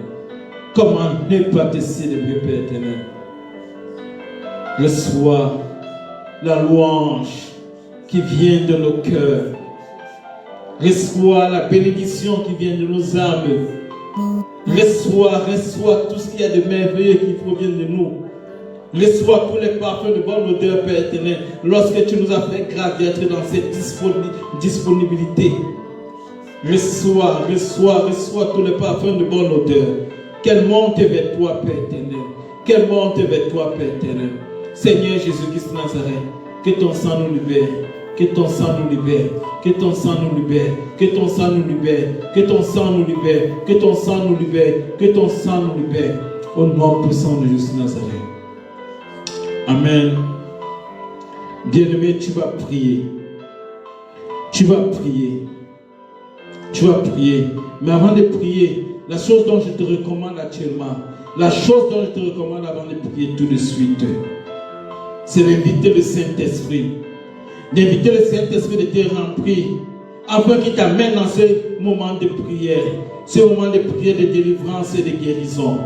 Comment ne pas te célébrer, Père éternel? Reçois la louange qui vient de nos cœurs. Reçois la bénédiction qui vient de nos âmes. Reçois tout ce qu'il y a de merveilleux qui provient de nous. Reçois tous les parfums de bonne odeur, Père éternel, lorsque tu nous as fait grâce d'être dans cette disponibilité. Reçois tous les parfums de bonne odeur. Qu'elle monte vers toi, Père éternel. Qu'elle monte vers toi, Père éternel. Seigneur Jésus-Christ de Nazareth, que ton sang nous libère. Que ton sang nous libère. Que ton sang nous libère. Que ton sang nous libère. Que ton sang nous libère. Que ton sang nous libère. Que ton sang nous libère. Au nom puissant de Jésus de Nazareth. Amen. Bien-aimé, tu vas prier. Tu vas prier. Tu vas prier. Mais avant de prier, la chose dont je te recommande actuellement, la chose dont je te recommande avant de prier tout de suite, c'est d'inviter le Saint-Esprit. D'inviter le Saint-Esprit de te remplir afin qu'il t'amène dans ce moment de prière, ce moment de prière de délivrance et de guérison.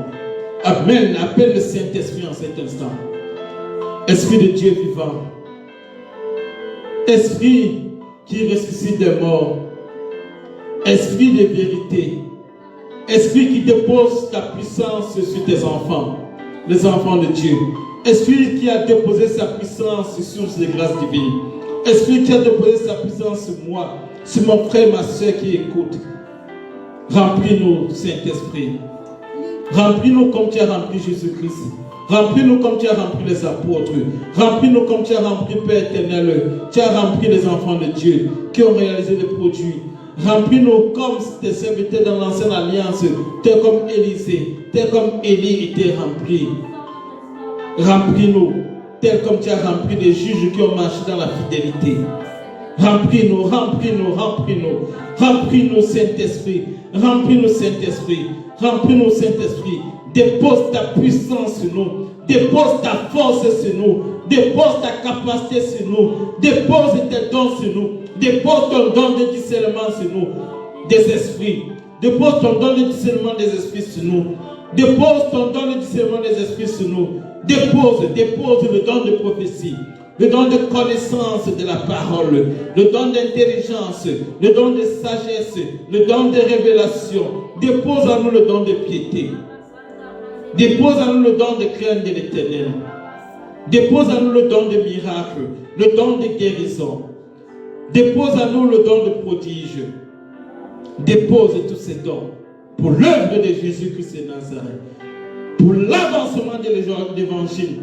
Amen. Appelle le Saint-Esprit en cet instant. Esprit de Dieu vivant. Esprit qui ressuscite des morts. Esprit de vérité. Esprit qui dépose ta puissance sur tes enfants, les enfants de Dieu. Esprit qui a déposé sa puissance sur les grâces divines. Esprit qui a déposé sa puissance sur moi, sur mon frère et ma soeur qui écoutent. Remplis-nous, Saint-Esprit. Remplis-nous comme tu as rempli Jésus-Christ. Remplis-nous comme tu as rempli les apôtres. Remplis-nous comme tu as rempli Père éternel. Tu as rempli les enfants de Dieu qui ont réalisé les produits. Remplis-nous comme tes serviteurs dans l'ancienne alliance, tel comme Élisée, tel comme Élie était rempli. Remplis-nous tel comme tu as rempli les juges qui ont marché dans la fidélité. Remplis-nous, remplis-nous, remplis-nous. Remplis-nous, Saint-Esprit. Remplis-nous, Saint-Esprit. Remplis-nous, Saint-Esprit. Dépose ta puissance sur nous. Dépose ta force sur nous. Dépose ta capacité sur nous. Dépose tes dons sur nous. Dépose ton don de discernement sur nous. Des esprits. Dépose ton don de discernement des esprits sur nous. Dépose ton don de discernement des esprits sur nous. Dépose le don de prophétie. Le don de connaissance de la parole, le don d'intelligence, le don de sagesse, le don de révélation. Dépose en nous le don de piété. Dépose en nous le don de crainte de l'Éternel. Dépose en nous le don de miracle, le don de guérison. Dépose en nous le don de prodige. Dépose tous ces dons pour l'œuvre de Jésus-Christ de Nazareth, pour l'avancement de l'évangile,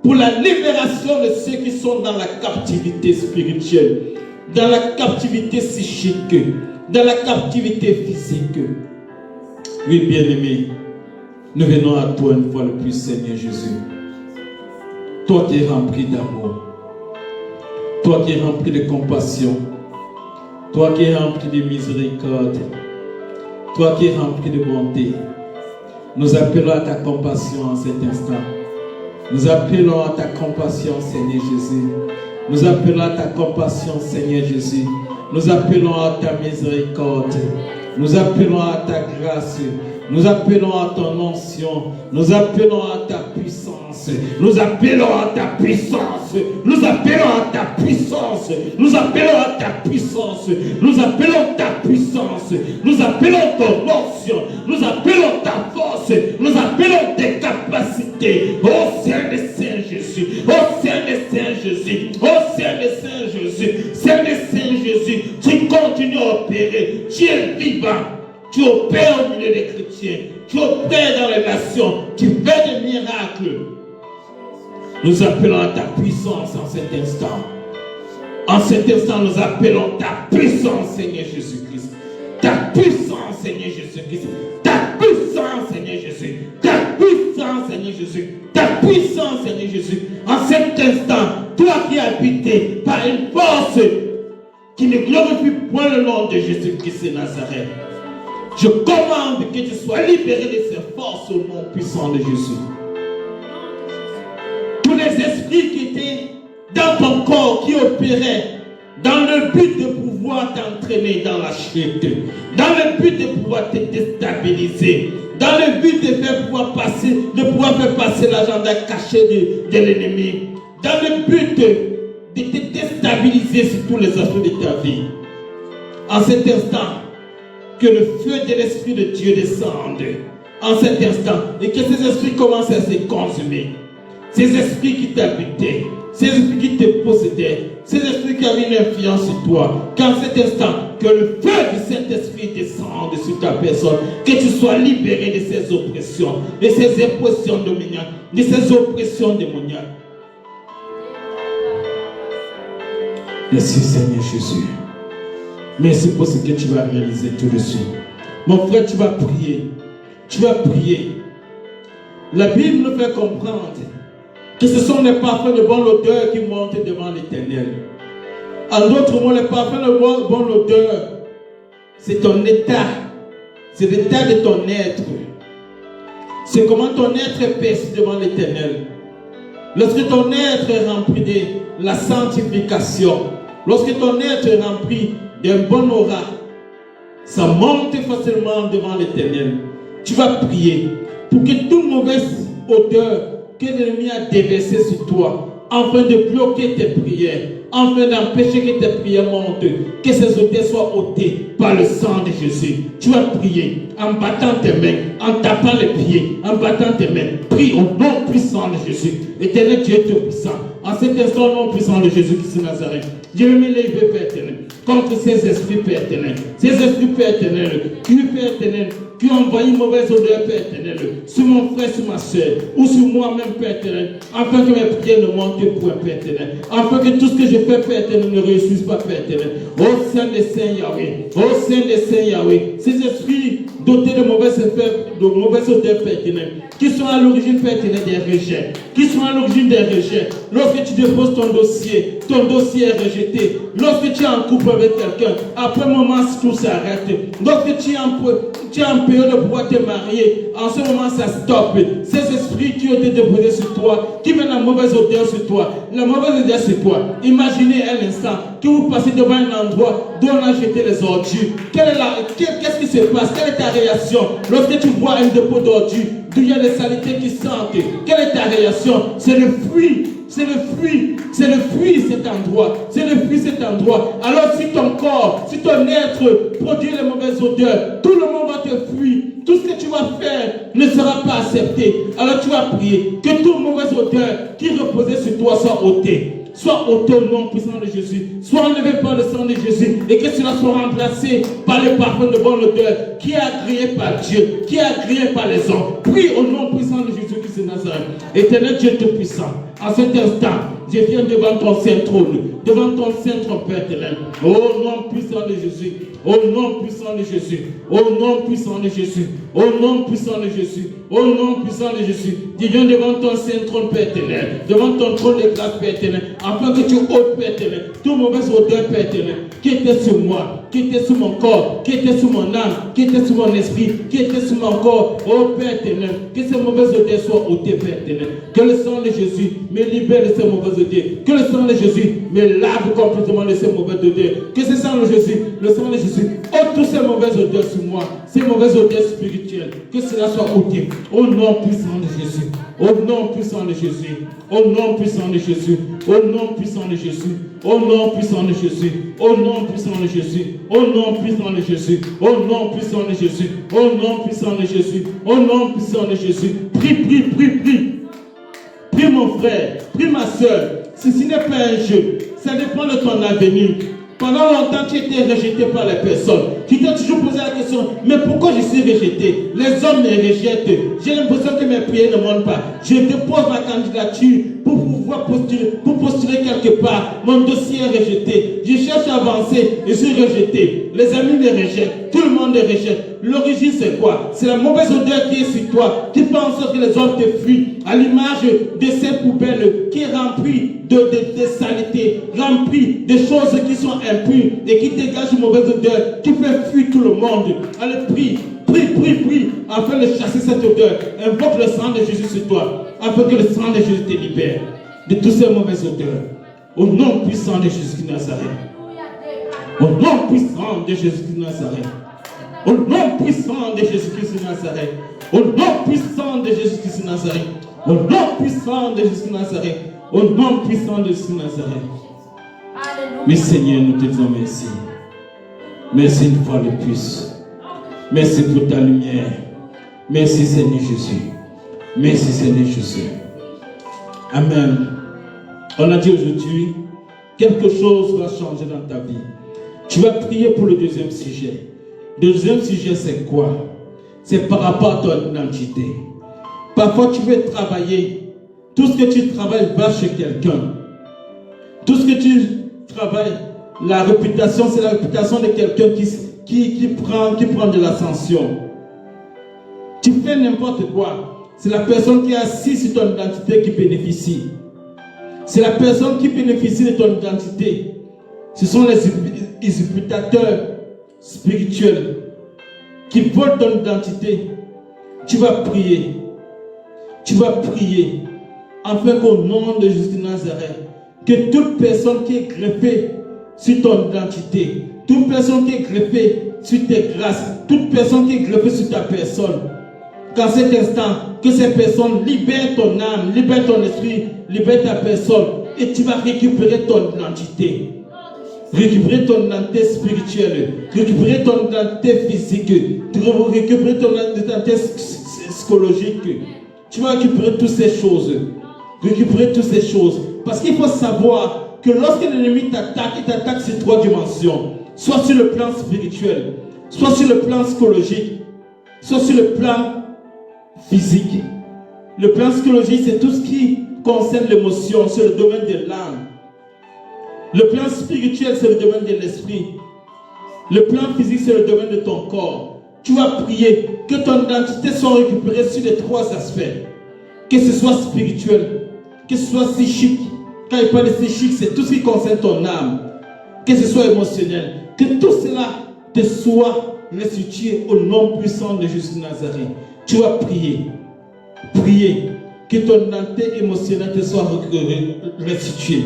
pour la libération de ceux qui sont dans la captivité spirituelle, dans la captivité psychique, dans la captivité physique. Oui, bien-aimé, nous venons à toi une fois de plus, Seigneur Jésus. Toi qui es rempli d'amour, toi qui es rempli de compassion, toi qui es rempli de miséricorde, toi qui es rempli de bonté, nous appelons à ta compassion en cet instant. Nous appelons à ta compassion, Seigneur Jésus. Nous appelons à ta compassion, Seigneur Jésus. Nous appelons à ta miséricorde. Nous appelons à ta grâce. Nous appelons à ton onction. Nous appelons à ta puissance. Nous appelons à ta puissance. Nous appelons à ta puissance. Nous appelons à ta puissance. Nous appelons ta puissance. Nous appelons ton onction. Nous appelons ta force. Nous appelons tes capacités. Ô Saint de Saint Jésus. Ô Saint de Saint Jésus. Ô Saint de Saint Jésus. Saint de Saint Jésus. Tu continues à opérer. Tu es vivant. Tu opères au milieu des chrétiens. Tu opères dans les nations. Tu fais des miracles. Nous appelons à ta puissance en cet instant. En cet instant, nous appelons ta puissance, Seigneur Jésus-Christ. Ta puissance, Seigneur Jésus-Christ. Ta puissance, Seigneur Jésus. Ta puissance, Seigneur Jésus. Ta puissance, Seigneur Jésus. En cet instant, toi qui es habité par une force qui ne glorifie point le nom de Jésus-Christ de Nazareth. Je commande que tu sois libéré de ces forces au nom puissant de Jésus. Tous les esprits qui étaient dans ton corps, qui opéraient dans le but de pouvoir t'entraîner dans la chute, dans le but de pouvoir te déstabiliser, dans le but de pouvoir faire passer l'agenda caché de l'ennemi, dans le but de te déstabiliser sur tous les aspects de ta vie. En cet instant, que le feu de l'Esprit de Dieu descende en cet instant et que ces esprits commencent à se consumer. Ces esprits qui t'habitaient, ces esprits qui te possédaient, ces esprits qui avaient une influence sur toi, qu'en cet instant, que le feu du Saint-Esprit descende sur ta personne, que tu sois libéré de ces oppressions, de ces oppressions dominiales, de ces oppressions démoniaques. Merci Seigneur Jésus. Merci pour ce que tu vas réaliser tout de suite. Mon frère, tu vas prier. Tu vas prier. La Bible nous fait comprendre Que ce sont les parfums de bonne odeur qui montent devant l'Éternel. En d'autres mots, les parfums de bonne odeur, c'est ton état. C'est l'état de ton être. C'est comment ton être est perçu devant l'Éternel. Lorsque ton être est rempli de la sanctification, lorsque ton être est rempli d'un bon aura, ça monte facilement devant l'Éternel. Tu vas prier pour que toute mauvaise odeur que l'ennemi a déversée sur toi, afin de bloquer tes prières, afin d'empêcher que tes prières montent, que ces odeurs soient ôtées par le sang de Jésus. Tu vas prier en battant tes mains, en tapant les pieds, en battant tes mains. Prie au nom puissant de Jésus. Éternel Dieu Tout-Puissant, en cet instant, au nom puissant de Jésus-Christ de Nazareth, je me lève, Père éternel, contre ces esprits, Père éternel. Ces esprits, Père éternel, Père éternel, qui ont envoyé une mauvaise odeur, Père éternel, sur mon frère, sur ma soeur, ou sur moi-même, Père éternel, afin que mes prières ne montent point, Père éternel, afin que tout ce que je fais, Père éternel, ne réussisse pas, Père éternel. Ô Saint des Saints Yahweh, ô Saint des Saints Yahweh, ces esprits dotés de mauvaises odeurs, Père éternel, qui sont à l'origine, Père éternel, des rejets, qui sont à l'origine des rejets. Lorsque tu déposes ton dossier est rejeté. Lorsque tu es en couple avec quelqu'un, après un moment, tout s'arrête. Lorsque tu es en période de pouvoir te marier, en ce moment, ça stoppe. Ces esprits qui ont été déposés sur toi, qui mettent la mauvaise odeur sur toi, la mauvaise odeur sur toi. Imaginez un instant que vous passez devant un endroit d'où on a jeté les ordures. Qu'est-ce qui se passe? Quelle est ta réaction lorsque tu vois un dépôt d'ordures d'où il y a des saletés qui sentent? Quelle est ta réaction? C'est le fruit. C'est le fruit cet endroit. C'est le fruit cet endroit. Alors si ton corps, si ton être produit les mauvaises odeurs, tout le monde va te fuir. Tout ce que tu vas faire ne sera pas accepté. Alors tu vas prier que toute mauvaise odeur qui reposait sur toi soit ôtée. Soit ôté au nom puissant de Jésus, soit enlevé par le sang de Jésus, et que cela soit remplacé par le parfum de bonne odeur qui est agréé par Dieu, qui est agréé par les hommes. Prie au nom puissant de Jésus-Christ de Nazareth. Éternel Dieu Tout-Puissant, en cet instant, je viens devant ton saint trône, devant ton saint trône, Père éternel. Au nom puissant de Jésus, au nom puissant de Jésus, au nom puissant de Jésus, au nom puissant de Jésus, au nom puissant de Jésus. Je viens devant ton saint trône, Père éternel, devant ton trône de grâce, Père éternel, afin que tu ôtes, Père éternel, toute mauvaise odeur, Père éternel, qui était sur moi, qui était sur mon corps, qui était sur mon âme, qui était sur mon esprit, qui était sur mon corps. Oh Père éternel, que ces mauvaises odeurs soient ôtées, Père éternel. Que le sang de Jésus me libère de ces mauvaises odeurs. Que le sang de Jésus me lave complètement de ces mauvaises odeurs. Que ce sang de Jésus, le sang de Jésus, ôte toutes ces mauvaises odeurs sur moi, ces mauvaises odeurs spirituelles. Que cela soit ôté. Au nom puissant de Jésus. Au nom puissant de Jésus. Au nom puissant de Jésus. Au nom puissant de Jésus. Au nom puissant de Jésus. Au nom puissant de Jésus. Au nom puissant de Jésus. Au nom puissant de Jésus. Au nom puissant de Jésus. Au nom puissant de Jésus. Prie, prie, prie, prie. Prie mon frère. Prie ma soeur. Ceci n'est pas un jeu. Ça dépend de ton avenir. Pendant longtemps, tu étais rejeté par les personnes. Tu t'es toujours posé la question, mais pourquoi je suis rejeté? Les hommes me rejettent. J'ai l'impression que mes prières ne montent pas. Je dépose ma candidature pour pouvoir postuler quelque part. Mon dossier est rejeté. Je cherche à avancer, je suis rejeté. Les amis me rejettent. Tout le monde me rejette. L'origine, c'est quoi? C'est la mauvaise odeur qui est sur toi, qui fait en sorte que les hommes te fuient. À l'image de ces poubelles qui est remplie de saleté, remplie de choses qui sont impures et qui dégagent une mauvaise odeur, qui fait fuir tout le monde. Allez, prie, prie, prie, prie, afin de chasser cette odeur. Invoque le sang de Jésus sur toi, afin que le sang de Jésus te libère de toutes ces mauvaises odeurs. Au nom puissant de Jésus de Nazareth. Au nom puissant de Jésus de Nazareth. Au nom puissant de Jésus-Christ de Nazareth. Au nom puissant de Jésus-Christ de Nazareth. Au nom puissant de Jésus de Nazareth. Au nom puissant de Jésus de Nazareth. Mais Seigneur, nous te disons merci. Merci une fois de plus. Merci pour ta lumière. Merci Seigneur Jésus. Merci Seigneur Jésus. Amen. On a dit aujourd'hui, quelque chose va changer dans ta vie. Tu vas prier pour le deuxième sujet. Le deuxième sujet, c'est quoi? C'est par rapport à ton identité. Parfois, tu veux travailler. Tout ce que tu travailles va chez quelqu'un. Tout ce que tu travailles, la réputation, c'est la réputation de quelqu'un qui prend de l'ascension. Tu fais n'importe quoi. C'est la personne qui est assise sur ton identité qui bénéficie. C'est la personne qui bénéficie de ton identité. Ce sont les usurpateurs spirituels qui volent ton identité. Tu vas prier. Tu vas prier afin qu'au nom de Jésus de Nazareth, que toute personne qui est greffée sur ton identité, toute personne qui est greffée sur tes grâces, toute personne qui est greffée sur ta personne, qu'en cet instant, que ces personnes libèrent ton âme, libèrent ton esprit, libèrent ta personne, et tu vas récupérer ton identité. Récupérer ton identité spirituelle, récupérer ton identité physique, récupérer ton identité psychologique. Tu vas récupérer toutes ces choses. Récupérer toutes ces choses. Parce qu'il faut savoir que lorsque l'ennemi t'attaque, il t'attaque sur 3 dimensions. Soit sur le plan spirituel, soit sur le plan psychologique, soit sur le plan physique. Le plan psychologique, c'est tout ce qui concerne l'émotion, c'est le domaine de l'âme. Le plan spirituel, c'est le domaine de l'esprit. Le plan physique, c'est le domaine de ton corps. Tu vas prier que ton identité soit récupérée sur les 3 aspects. Que ce soit spirituel, que ce soit psychique. Quand il parle de psychique, c'est tout ce qui concerne ton âme. Que ce soit émotionnel. Que tout cela te soit restitué au nom puissant de Jésus de Nazareth. Tu vas prier. Prier. Que ton identité émotionnelle te soit restituée.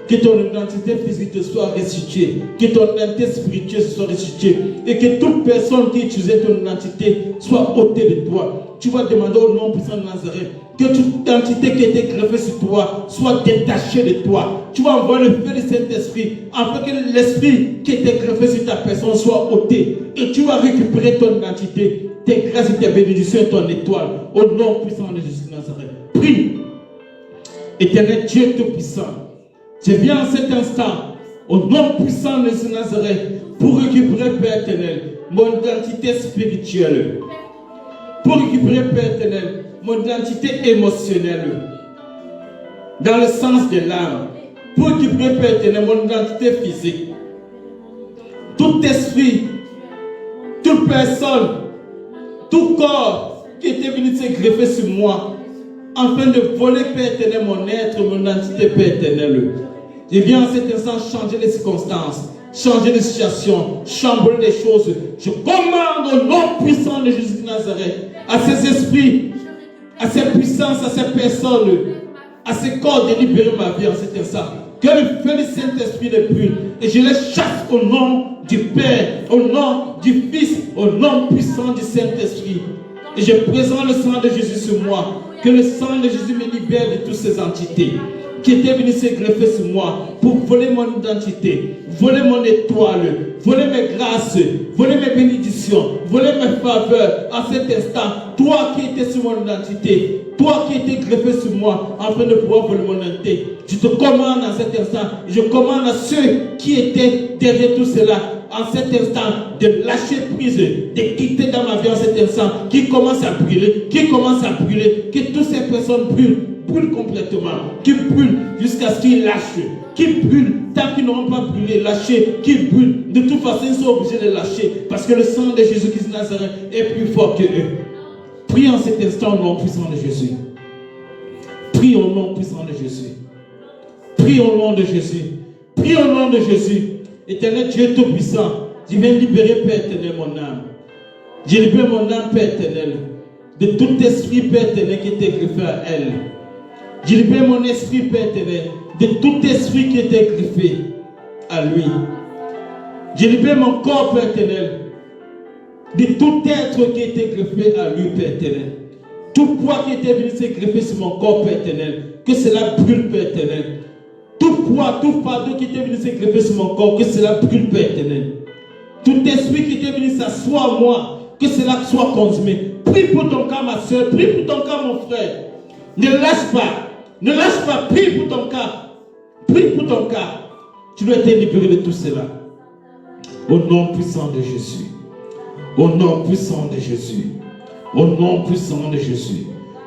Que ton identité physique te soit restituée. Que ton identité spirituelle soit restituée. Et que toute personne qui utilisait ton identité soit ôtée de toi. Tu vas demander au nom puissant de Nazareth que toute identité qui était greffée sur toi soit détachée de toi. Tu vas envoyer le feu du Saint-Esprit afin que l'esprit qui était greffé sur ta personne soit ôté. Et tu vas récupérer ton identité, tes grâces et tes bénédictions et ton étoile. Au nom puissant de Jésus de Nazareth. Prie. Éternel Dieu Tout-Puissant. Je viens en cet instant, au nom puissant de Jésus de Nazareth, pour récupérer, Père éternel, mon identité spirituelle. Pour récupérer, Père éternel, mon identité émotionnelle. Dans le sens de l'âme. Pour récupérer, Père éternel, mon identité physique. Tout esprit, toute personne, tout corps qui était venu se greffer sur moi, afin de voler, Père éternel, mon être, mon identité, Père éternel. Je viens en cet instant changer les circonstances, changer les situations, chambouler les choses. Je commande au nom puissant de Jésus de Nazareth, à ces esprits, à ces puissances, à ces personnes, à ces corps de libérer ma vie en cet instant. Que le feu du Saint-Esprit les brûle et je les chasse au nom du Père, au nom du Fils, au nom puissant du Saint-Esprit. Et je présente le sang de Jésus sur moi. Que le sang de Jésus me libère de toutes ces entités qui étaient venues se greffer sur moi pour voler mon identité, voler mon étoile, voler mes grâces, voler mes bénédictions, voler mes faveurs. En cet instant, toi qui étais sur mon identité, toi qui étais greffé sur moi afin de pouvoir voler mon identité, je te commande en cet instant, je commande à ceux qui étaient derrière tout cela, en cet instant, de lâcher prise, de quitter dans ma vie en cet instant, qui commence à brûler, que toutes ces personnes brûlent complètement, qui brûlent jusqu'à ce qu'ils lâchent, qui brûlent tant qu'ils n'auront pas brûlé, lâché, qui brûlent. De toute façon, ils sont obligés de lâcher parce que le sang de Jésus-Christ de Nazareth est plus fort que eux. Prie en cet instant au nom puissant de Jésus. Prie au nom puissant de Jésus. Prie au nom de Jésus. Prie au nom de Jésus. Éternel Dieu Tout-Puissant, je viens libérer, Père éternel, mon âme. Je libère mon âme, Père éternel, de tout esprit, Père éternel, qui était greffé à elle. Je libère mon esprit, Père éternel, de tout esprit qui était greffé à lui. Je libère mon corps, Père éternel, de tout être qui était greffé à lui, Père éternel. Tout poids qui était venu se greffer sur mon corps, Père éternel, que cela brûle, Père éternel. Tout poids, tout fardeau qui était venu se greffer sur mon corps, que cela brûle, Père éternel. Tout esprit qui était venu s'asseoir en moi, que cela soit consumé. Prie pour ton cas, ma soeur, prie pour ton cas, mon frère. Ne lâche pas, prie pour ton cas. Prie pour ton cas. Tu dois être libéré de tout cela. Au nom puissant de Jésus. Au nom puissant de Jésus. Au nom puissant de Jésus.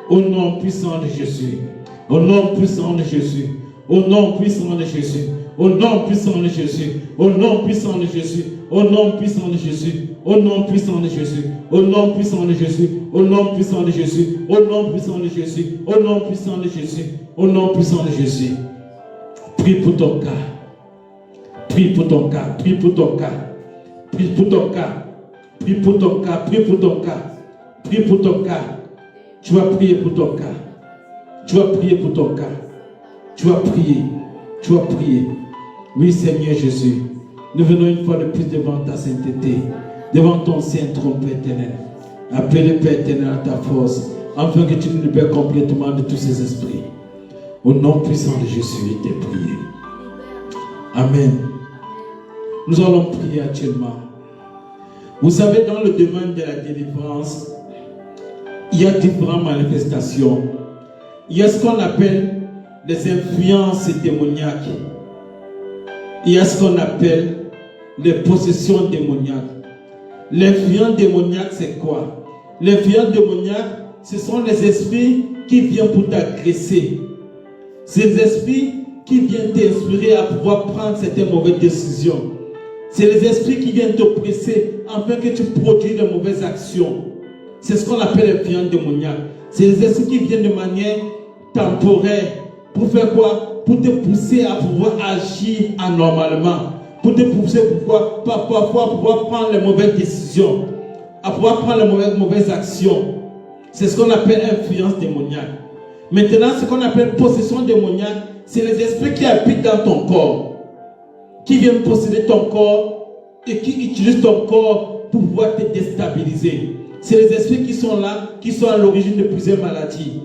Au nom puissant de Jésus. Au nom puissant de Jésus. Au nom puissant de Jésus. Au nom puissant de Jésus. Au nom puissant de Jésus. Au nom puissant de Jésus. Au nom puissant de Jésus. Au nom puissant de Jésus. Au nom puissant de Jésus. Au nom puissant de Jésus. Au nom puissant de Jésus. Au nom puissant de Jésus. Prie pour ton cas. Prie pour ton cas. Prie pour ton cas. Prie pour ton cas. Prie pour ton cas. Prie pour ton cas. Prie pour ton cas. Tu vas prier pour ton cas. Tu vas prier pour ton cas. Tu vas prier. Tu vas prier. Oui, Seigneur Jésus. Nous venons une fois de plus devant ta sainteté, devant ton saint trône, Père éternel. Appelle, Père éternel, à ta force, afin que tu nous libères complètement de tous ces esprits. Au nom puissant de Jésus, il t'est prié. Amen. Nous allons prier actuellement. Vous savez, dans le domaine de la délivrance, il y a différentes manifestations. Il y a ce qu'on appelle les influences démoniaques. Il y a ce qu'on appelle les possessions démoniaques. L'influence démoniaque, c'est quoi? L'influence démoniaque, ce sont les esprits qui viennent pour t'agresser. Ces esprits qui viennent t'inspirer à pouvoir prendre certaines mauvaises décisions. C'est les esprits qui viennent t'oppresser afin que tu produises de mauvaises actions. C'est ce qu'on appelle l'influence démoniaque. C'est les esprits qui viennent de manière temporaire. Pour faire quoi? Pour te pousser à pouvoir agir anormalement. Pour te pousser parfois pouvoir prendre les mauvaises décisions. À pouvoir prendre les mauvaises actions. C'est ce qu'on appelle influence démoniaque. Maintenant, ce qu'on appelle possession démoniaque, c'est les esprits qui habitent dans ton corps. Qui viennent posséder ton corps et qui utilisent ton corps pour pouvoir te déstabiliser. C'est les esprits qui sont là, qui sont à l'origine de plusieurs maladies,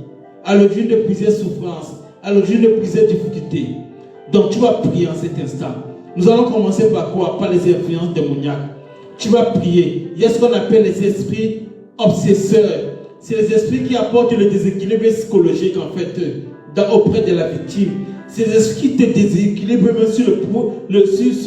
à l'origine de plusieurs souffrances, à l'origine de plusieurs difficultés. Donc tu vas prier en cet instant. Nous allons commencer par quoi? Par les influences démoniaques. Tu vas prier. Il y a ce qu'on appelle les esprits obsesseurs. C'est les esprits qui apportent le déséquilibre psychologique en fait auprès de la victime. C'est les esprits qui te déséquilibrent même sur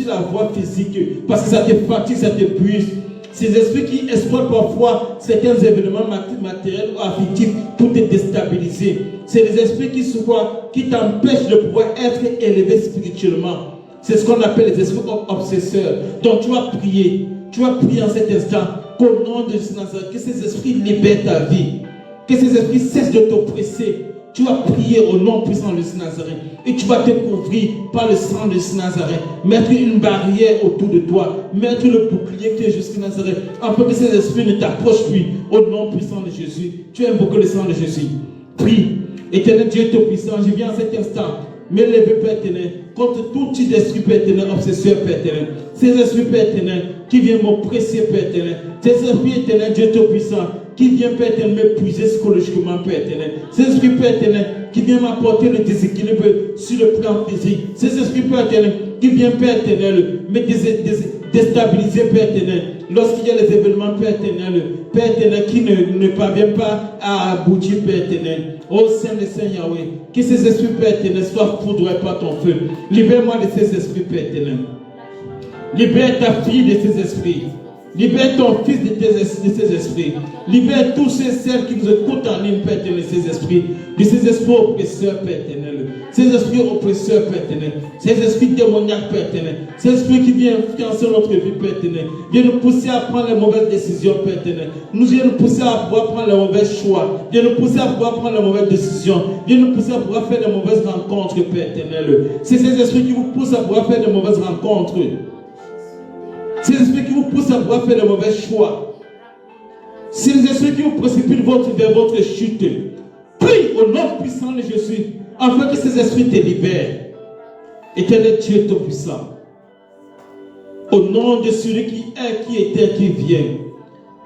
la voie physique parce que ça te fatigue, ça te puise. Ces esprits qui exploitent parfois certains événements matériels ou affectifs pour te déstabiliser. C'est les esprits qui t'empêchent de pouvoir être élevé spirituellement. C'est ce qu'on appelle les esprits obsesseurs. Donc tu vas prier. Tu vas prier en cet instant qu'au nom de Jésus Nazareth, que ces esprits libèrent ta vie. Que ces esprits cessent de t'oppresser. Tu vas prier au nom puissant de Jésus Nazareth. Et tu vas te couvrir par le sang de Jésus Nazareth. Mettre une barrière autour de toi. Mettre le bouclier qui est jusqu'à Nazareth. Afin que ces esprits ne t'approchent plus. Au nom puissant de Jésus. Tu invoques le sang de Jésus. Prie. Éternel Dieu Tout-Puissant, je viens en cet instant m'élever, Père éternel, contre tout type d'esprit, Père éternel, obsesseur, Père éternel. Ces esprits, Père éternel, qui viennent m'oppresser, Père éternel. Ces esprits, éternel, Dieu Tout-Puissant, qui viennent, Père éternel, m'épuiser psychologiquement, Père éternel. Ces esprits, Père éternel, qui viennent m'apporter le déséquilibre sur le plan physique. Ces esprits, Père éternel, qui viennent, Père éternel, me déstabiliser, Père éternel. Lorsqu'il y a les événements, Père éternel, qui ne parviennent pas à aboutir, Père éternel. Ô Saint de Saint Yahweh, que ces esprits, Père éternel, soient foudroyés par ton feu. Libère-moi de ces esprits, Père éternel. Libère ta fille de ces esprits. Libère ton fils de ces esprits. Libère tous celles qui nous écoutent en ligne, Père éternel, ces esprits. De ces esprits oppresseurs, Père éternel. Ces esprits oppresseurs, Père éternel. Ces esprits démoniaques, Père éternel. Ces esprits qui viennent influencer notre vie, Père éternel. Viennent nous pousser à prendre les mauvaises décisions, Père éternel. Nous viennent nous pousser à pouvoir prendre les mauvais choix. Viennent nous pousser à pouvoir prendre les mauvaises décisions. Viennent nous pousser à pouvoir faire les mauvaises rencontres, Père éternel. C'est ces esprits qui vous poussent à pouvoir faire de mauvaises rencontres. C'est les esprits qui vous poussent à pouvoir faire de mauvais choix. C'est les esprits qui vous précipitent vers votre chute. Prie au nom puissant de Jésus, afin que ces esprits te libèrent. Éternel Dieu Tout-Puissant, au nom de celui qui est, qui était, qui vient,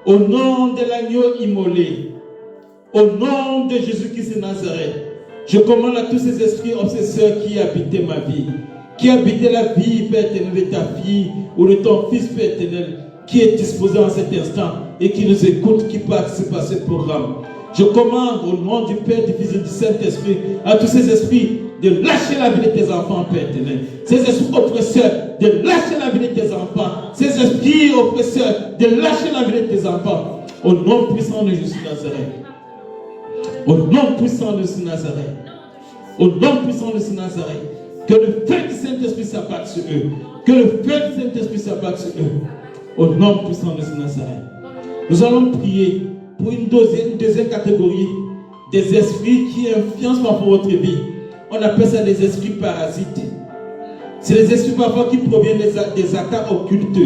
au nom de l'agneau immolé, au nom de Jésus-Christ de Nazareth, je commande à tous ces esprits obsesseurs qui habitaient ma vie, qui habitait la vie, Père éternel, de ta fille ou de ton fils, Père éternel, qui est disposé en cet instant et qui nous écoute, qui participe à ce programme. Je commande au nom du Père, du Fils et du Saint-Esprit à tous ces esprits de lâcher la vie de tes enfants, Père éternel. Ces esprits oppresseurs, de lâcher la vie de tes enfants. Ces esprits oppresseurs, de lâcher la vie de tes enfants. Au nom puissant de Jésus Nazareth. Au nom puissant de Jésus Nazareth. Au nom puissant de Jésus Nazareth. Que le feu du Saint-Esprit s'abatte sur eux. Que le feu du Saint-Esprit s'abatte sur eux. Au nom puissant de Jésus Nazareth. Nous allons prier pour une deuxième catégorie des esprits qui influencent parfois votre vie. On appelle ça des esprits parasites. C'est les esprits parfois qui proviennent des attaques occultes.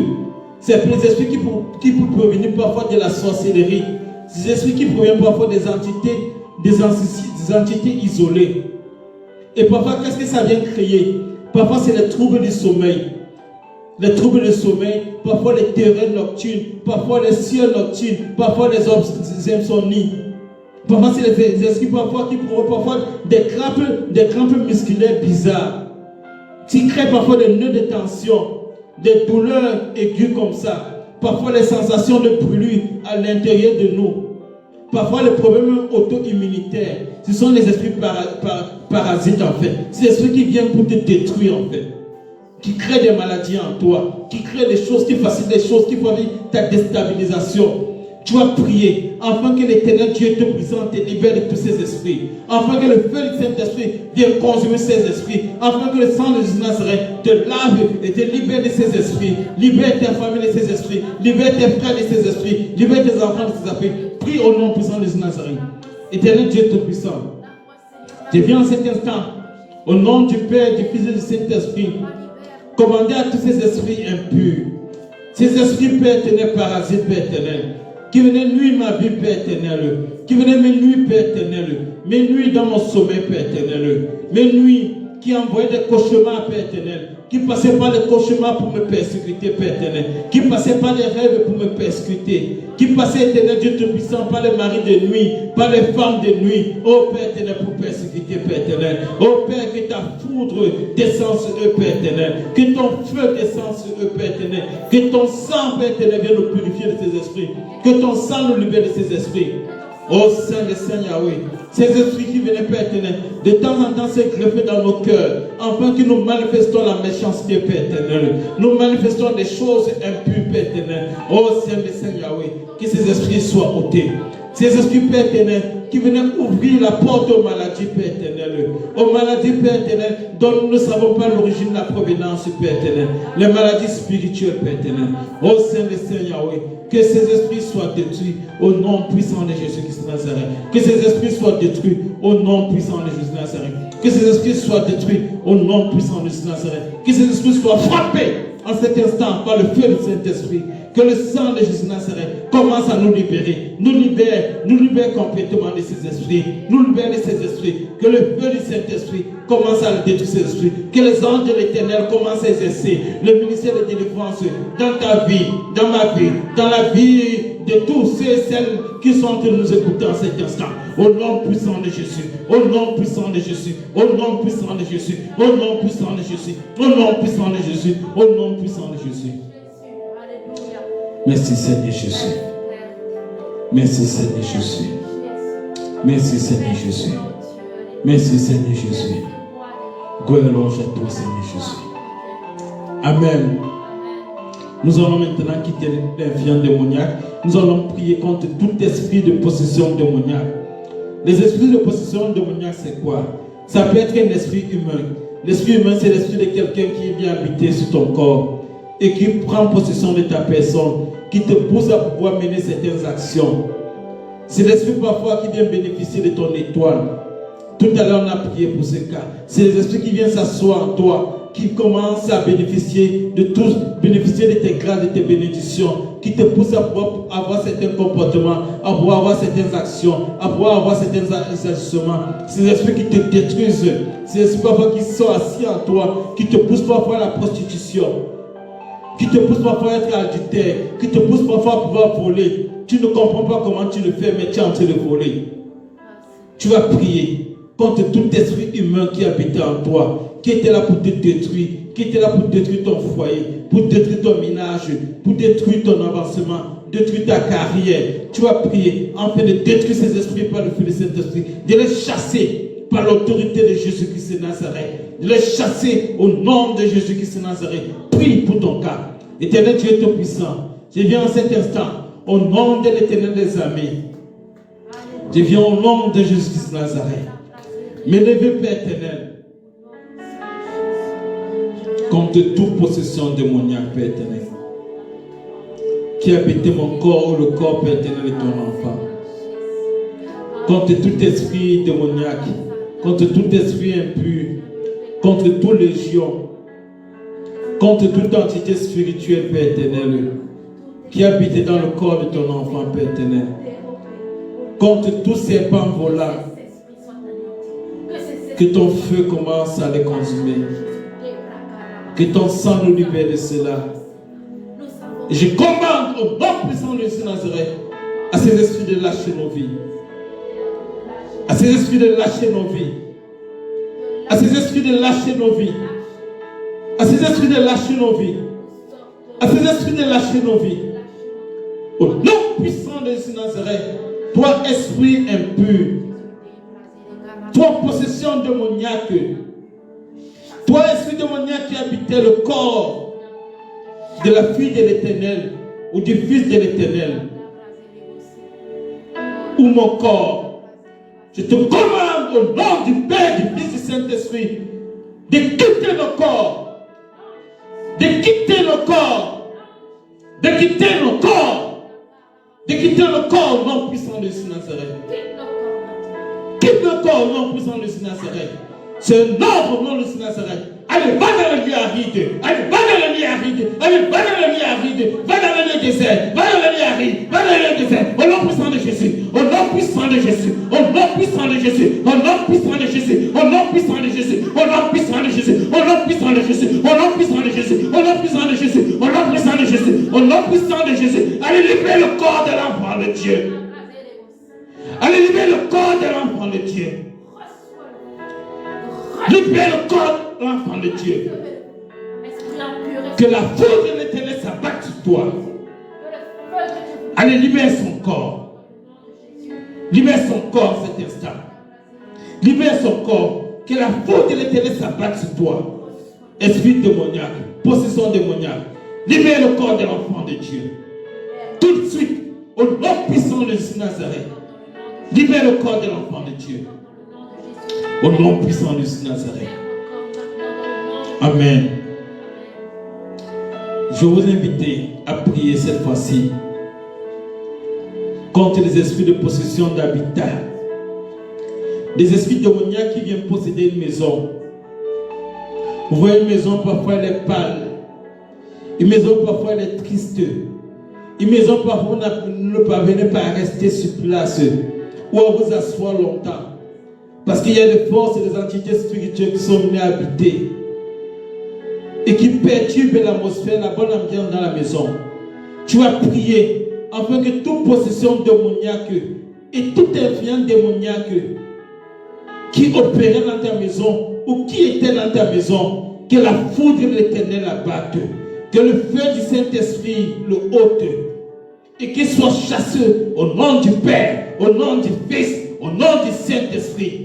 C'est les esprits qui peuvent provenir parfois de la sorcellerie. C'est les esprits qui proviennent parfois des entités isolées. Et parfois, qu'est-ce que ça vient créer? Parfois, c'est les troubles du sommeil. Les troubles du sommeil, parfois les terreurs nocturnes, parfois les cieux nocturnes, parfois les insomnies. Parfois, c'est les esprits parfois qui provoquent parfois des crampes musculaires bizarres. Qui créent parfois des nœuds de tension, des douleurs aiguës comme ça. Parfois, les sensations de brûlure à l'intérieur de nous. Parfois, les problèmes auto-immunitaires. Ce sont les esprits parasites en fait. C'est les esprits qui viennent pour te détruire en fait. Qui créent des maladies en toi. Qui créent des choses, qui facilitent des choses, qui favorisent ta déstabilisation. Tu vas prier afin que l'Éternel Dieu te présente et te libère de tous ces esprits. Afin que le feu du Saint-Esprit vienne consumer ces esprits. Afin que le sang de Jésus Nazareth te lave et te libère de ces esprits. Libère ta famille de ces esprits. Libère tes frères de ces esprits. Libère tes enfants de ces esprits. Prie au nom puissant de Jésus Nazareth. Éternel Dieu Tout-Puissant, je viens en cet instant, au nom du Père, du Fils et du Saint-Esprit, commander à tous ces esprits impurs, ces esprits, Père éternel, parasites, Père éternel, qui venaient nuire ma vie, Père éternel, qui venaient me nuire, Père éternel, me nuire dans mon sommeil, Père éternel, me nuire, qui envoyaient des cauchemars, Père éternel, qui passaient par les cauchemars pour me persécuter, Père éternel, qui passaient par les rêves pour me persécuter, qui passaient, éternel Dieu Tout-Puissant, par les maris de nuit, par les femmes de nuit, oh Père éternel, pour persécuter, Père éternel, oh Père, que ta foudre descende sur eux, Père éternel, que ton feu descende sur eux, Père éternel, que ton sang, Père éternel, vienne nous purifier de ces esprits, que ton sang nous libère de ces esprits. Oh Saint de Saint Yahweh, ces esprits qui venaient, Père éternel, de temps en temps se greffer dans nos cœurs, afin que nous manifestons la méchanceté, Père éternel. Nous manifestons des choses impures, Père éternel. Oh Saint de Saint Yahweh, que ces esprits soient ôtés. Ces esprits, Père éternel, qui venaient ouvrir la porte aux maladies, Père éternel. Aux maladies, Père éternel, dont nous ne savons pas l'origine, la provenance, Père éternel. Les maladies spirituelles, Père éternel. Oh Saint de Saint Yahweh, que ces esprits soient détruits au nom puissant de Jésus-Christ de Nazareth. Que ces esprits soient détruits au nom puissant de Jésus de Nazareth. Que ces esprits soient détruits au nom puissant de Jésus de Nazareth. Que ces esprits soient frappés en cet instant par le feu du Saint-Esprit. Que le sang de Jésus de Nazareth commence à nous libérer. Nous libère complètement de ces esprits. Nous libère de ces esprits. Que le feu du Saint-Esprit commence à détruire ces esprits. Que les anges de l'Éternel commencent à exercer le ministère de délivrance dans ta vie, dans ma vie, dans la vie de tous ceux et celles qui sont en train de nous écouter en cet instant. Au nom puissant de Jésus, au nom puissant de Jésus, au nom puissant de Jésus, au nom puissant de Jésus, au nom puissant de Jésus, au nom puissant de Jésus. Merci Seigneur Jésus. Merci Seigneur Jésus. Merci Seigneur Jésus. Merci Seigneur Jésus. Gloire à toi Seigneur Jésus. Amen. Nous allons maintenant quitter l'influence démoniaque. Nous allons prier contre tout esprit de possession démoniaque. Les esprits de possession démoniaque, c'est quoi? Ça peut être un esprit humain. L'esprit humain, c'est l'esprit de quelqu'un qui vient habiter sur ton corps et qui prend possession de ta personne, qui te pousse à pouvoir mener certaines actions. C'est l'esprit parfois qui vient bénéficier de ton étoile. Tout à l'heure, on a prié pour ce cas. C'est les esprits qui viennent s'asseoir en toi, qui commencent à bénéficier de tous, bénéficier de tes grâces, de tes bénédictions, qui te poussent à pouvoir avoir certains comportements, à pouvoir avoir certaines actions, à pouvoir avoir certains agissements. C'est les esprits qui te détruisent. C'est les esprits parfois qui sont assis en toi, qui te poussent parfois à la prostitution, qui te poussent parfois à être adultère, qui te poussent parfois à pouvoir voler. Tu ne comprends pas comment tu le fais, mais tu es en train de voler. Tu vas prier contre tout esprit humain qui habite en toi, qui était là pour te détruire, qui était là pour détruire ton foyer, pour détruire ton ménage, pour détruire ton avancement, détruire ta carrière. Tu vas prier afin de détruire ces esprits par le feu de cet esprit, de les chasser par l'autorité de Jésus-Christ de Nazareth, de les chasser au nom de Jésus-Christ de Nazareth. Prie pour ton cas. Éternel Dieu Tout-Puissant, je viens en cet instant au nom de l'Éternel des armées. Je viens au nom de Jésus-Christ de Nazareth. M'élever, Père éternel, contre toute possession démoniaque, Père éternel. qui habitait mon corps ou le corps Père éternel de ton enfant. Contre tout esprit démoniaque, contre tout esprit impur, contre toute légion, contre toute entité spirituelle, Père éternel, qui habitait dans le corps de ton enfant, Père éternel, contre tout serpent volant, que ton feu commence à les consumer, que ton sang nous libère de cela. Et je commande au nom puissant de Jésus Nazareth à ces esprits de lâcher nos vies, à ces esprits de lâcher nos vies, à ces esprits de lâcher nos vies, à ces esprits de lâcher nos vies, à ces esprits de lâcher nos vies. Au nom puissant de Jésus Nazareth, toi esprit impur, toi possession démoniaque, toi esprit démoniaque qui habitait le corps de la fille de l'Éternel ou du fils de l'Éternel, ou mon corps, je te commande au nom du Père, du Fils et du Saint-Esprit de quitter nos corps, de quitter nos corps, de quitter nos corps, de quitter le corps au nom puissant de Jésus Nazareth. Quitte le corps au nom puissant de Jésus Nazareth. C'est un ordre au nom de Jésus Nazareth. Allez, va dans le lieu aride. Allez, va dans le lieu aride. Allez, va dans le lieu aride. Va dans le lieu désert. Va dans le lieu aride. Va dans le lieu désert. Au nom puissant de Jésus. Au nom puissant de Jésus. Au nom puissant de Jésus. Au nom puissant de Jésus. Au nom puissant de Jésus. Au nom puissant de Jésus. Au nom puissant de Jésus. Au nom puissant de Jésus. Au nom puissant de Jésus. Au nom puissant de Jésus. Au nom puissant de Jésus. Allez, libérer le corps de l'enfant de Dieu. Allez, libérer le corps de l'enfant de Dieu. Libère le corps de l'enfant de Dieu. Que la foudre de l'Éternel s'abatte sur toi. Allez, libère son corps. Libère son corps cet instant. Libère son corps. Que la foudre de l'Éternel s'abatte sur toi. Esprit démoniaque, possession démoniaque. Libère le corps de l'enfant de Dieu. Tout de suite, au nom puissant de Jésus Nazareth. Libère le corps de l'enfant de Dieu. Au nom puissant de Jésus Nazareth. Amen. Je vous invite à prier cette fois-ci contre les esprits de possession d'habitat. Des esprits démoniaques qui viennent posséder une maison. Vous voyez une maison, parfois elle est pâle. Une maison, parfois elle est triste. Une maison, parfois vous ne parvenez pas à rester sur place ou à vous asseoir longtemps. Parce qu'il y a des forces et des entités spirituelles qui sont venues habiter et qui perturbent l'atmosphère, la bonne ambiance dans la maison. Tu vas prier afin que toute possession démoniaque et toute influence démoniaque qui opérait dans ta maison ou qui était dans ta maison, que la foudre de l'Éternel abatte, que le feu du Saint-Esprit le ôte et qu'il soit chassé au nom du Père, au nom du Fils, au nom du Saint-Esprit.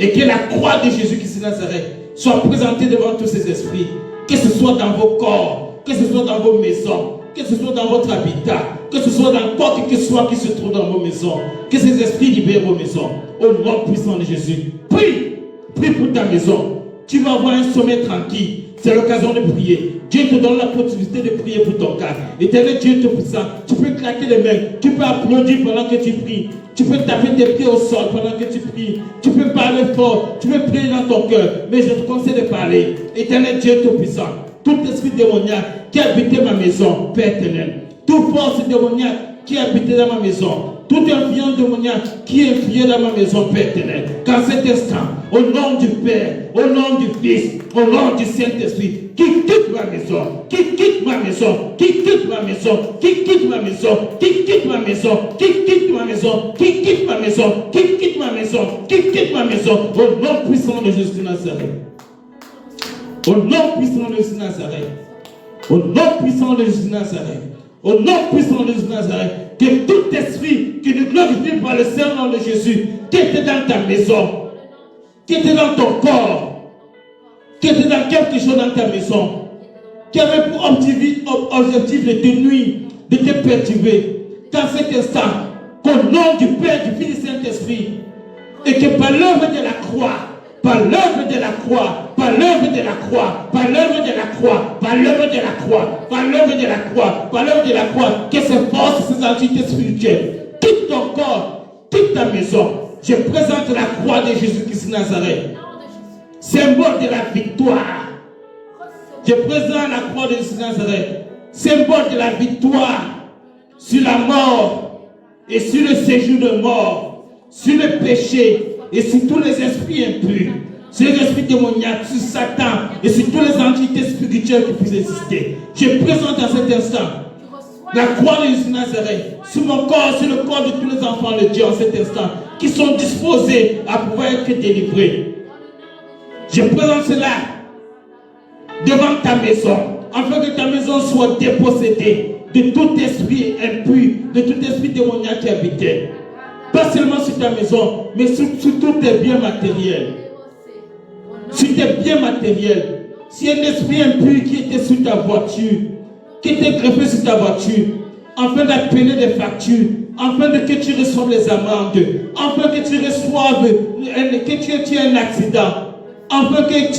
Et que la croix de Jésus-Christ de Nazareth soit présentée devant tous ces esprits. Que ce soit dans vos corps, que ce soit dans vos maisons, que ce soit dans votre habitat, que ce soit dans quoi que ce soit qui se trouve dans vos maisons. Que ces esprits libèrent vos maisons. Au nom puissant de Jésus. Prie. Prie pour ta maison. Tu vas avoir un sommeil tranquille. C'est l'occasion de prier. Dieu te donne la possibilité de prier pour ton cas. Éternel Dieu te puissant. Tu peux claquer les mains. Tu peux applaudir pendant que tu pries. Tu peux taper tes pieds au sol pendant que tu pries. Tu peux parler fort. Tu peux prier dans ton cœur. Mais je te conseille de parler. Éternel Dieu te puissant. Tout esprit démoniaque qui habitait ma maison, Père éternel. Toute force démoniaque qui habitait dans ma maison. Tout influence démoniaque qui est influé dans ma maison, Père éternel. Qu'en cet instant, au nom du Père, au nom du Fils, au nom du Saint-Esprit, qui quitte ma maison, qui quitte ma maison, qui quitte ma maison, qui quitte ma maison, qui quitte ma maison, qui quitte ma maison, qui quitte ma maison, qui quitte ma maison, qui quitte ma maison, au nom puissant de Jésus de Nazareth. Au nom puissant de Jésus de Nazareth. Au nom puissant de Jésus de Nazareth. Au nom puissant de Jésus de Nazareth. Que tout esprit qui ne glorifie pas le Saint-Nom de Jésus, qui était dans ta maison, qui était dans ton corps, qui était dans quelque chose dans ta maison, qui avait pour objectif de te nuire, de te perturber, qu'en cet instant, qu'au nom du Père, du Fils et du Saint-Esprit, et que par l'œuvre de la croix, par l'œuvre de la croix, par l'œuvre de la croix, par l'œuvre de la croix, par l'œuvre de la croix, par l'œuvre de la croix, par l'œuvre de la croix, que ces forces, ces entités spirituelles, tout ton corps, toute ta maison, je présente la croix de Jésus-Christ de Nazareth, symbole de la victoire. Je présente la croix de Jésus de Nazareth, symbole de la victoire sur la mort et sur le séjour de mort, sur le péché et sur tous les esprits impurs, sur les esprits démoniaques, sur Satan et sur toutes les entités spirituelles qui puissent exister. Je présente à cet instant la croix de Jésus de Nazareth sur mon corps, sur le corps de tous les enfants de Dieu en cet instant, qui sont disposés à pouvoir être délivrés. Je présente cela devant ta maison, afin que ta maison soit dépossédée de tout esprit impur, de tout esprit démoniaque qui habitait. Pas seulement sur ta maison, mais sur tous tes biens matériels. Sur tes biens matériels. Si un esprit impur qui était sur ta voiture, qui était greffé sur ta voiture, afin d'appeler des factures, afin que tu reçoives les amendes, afin que tu reçoives, que tu aies un accident, afin que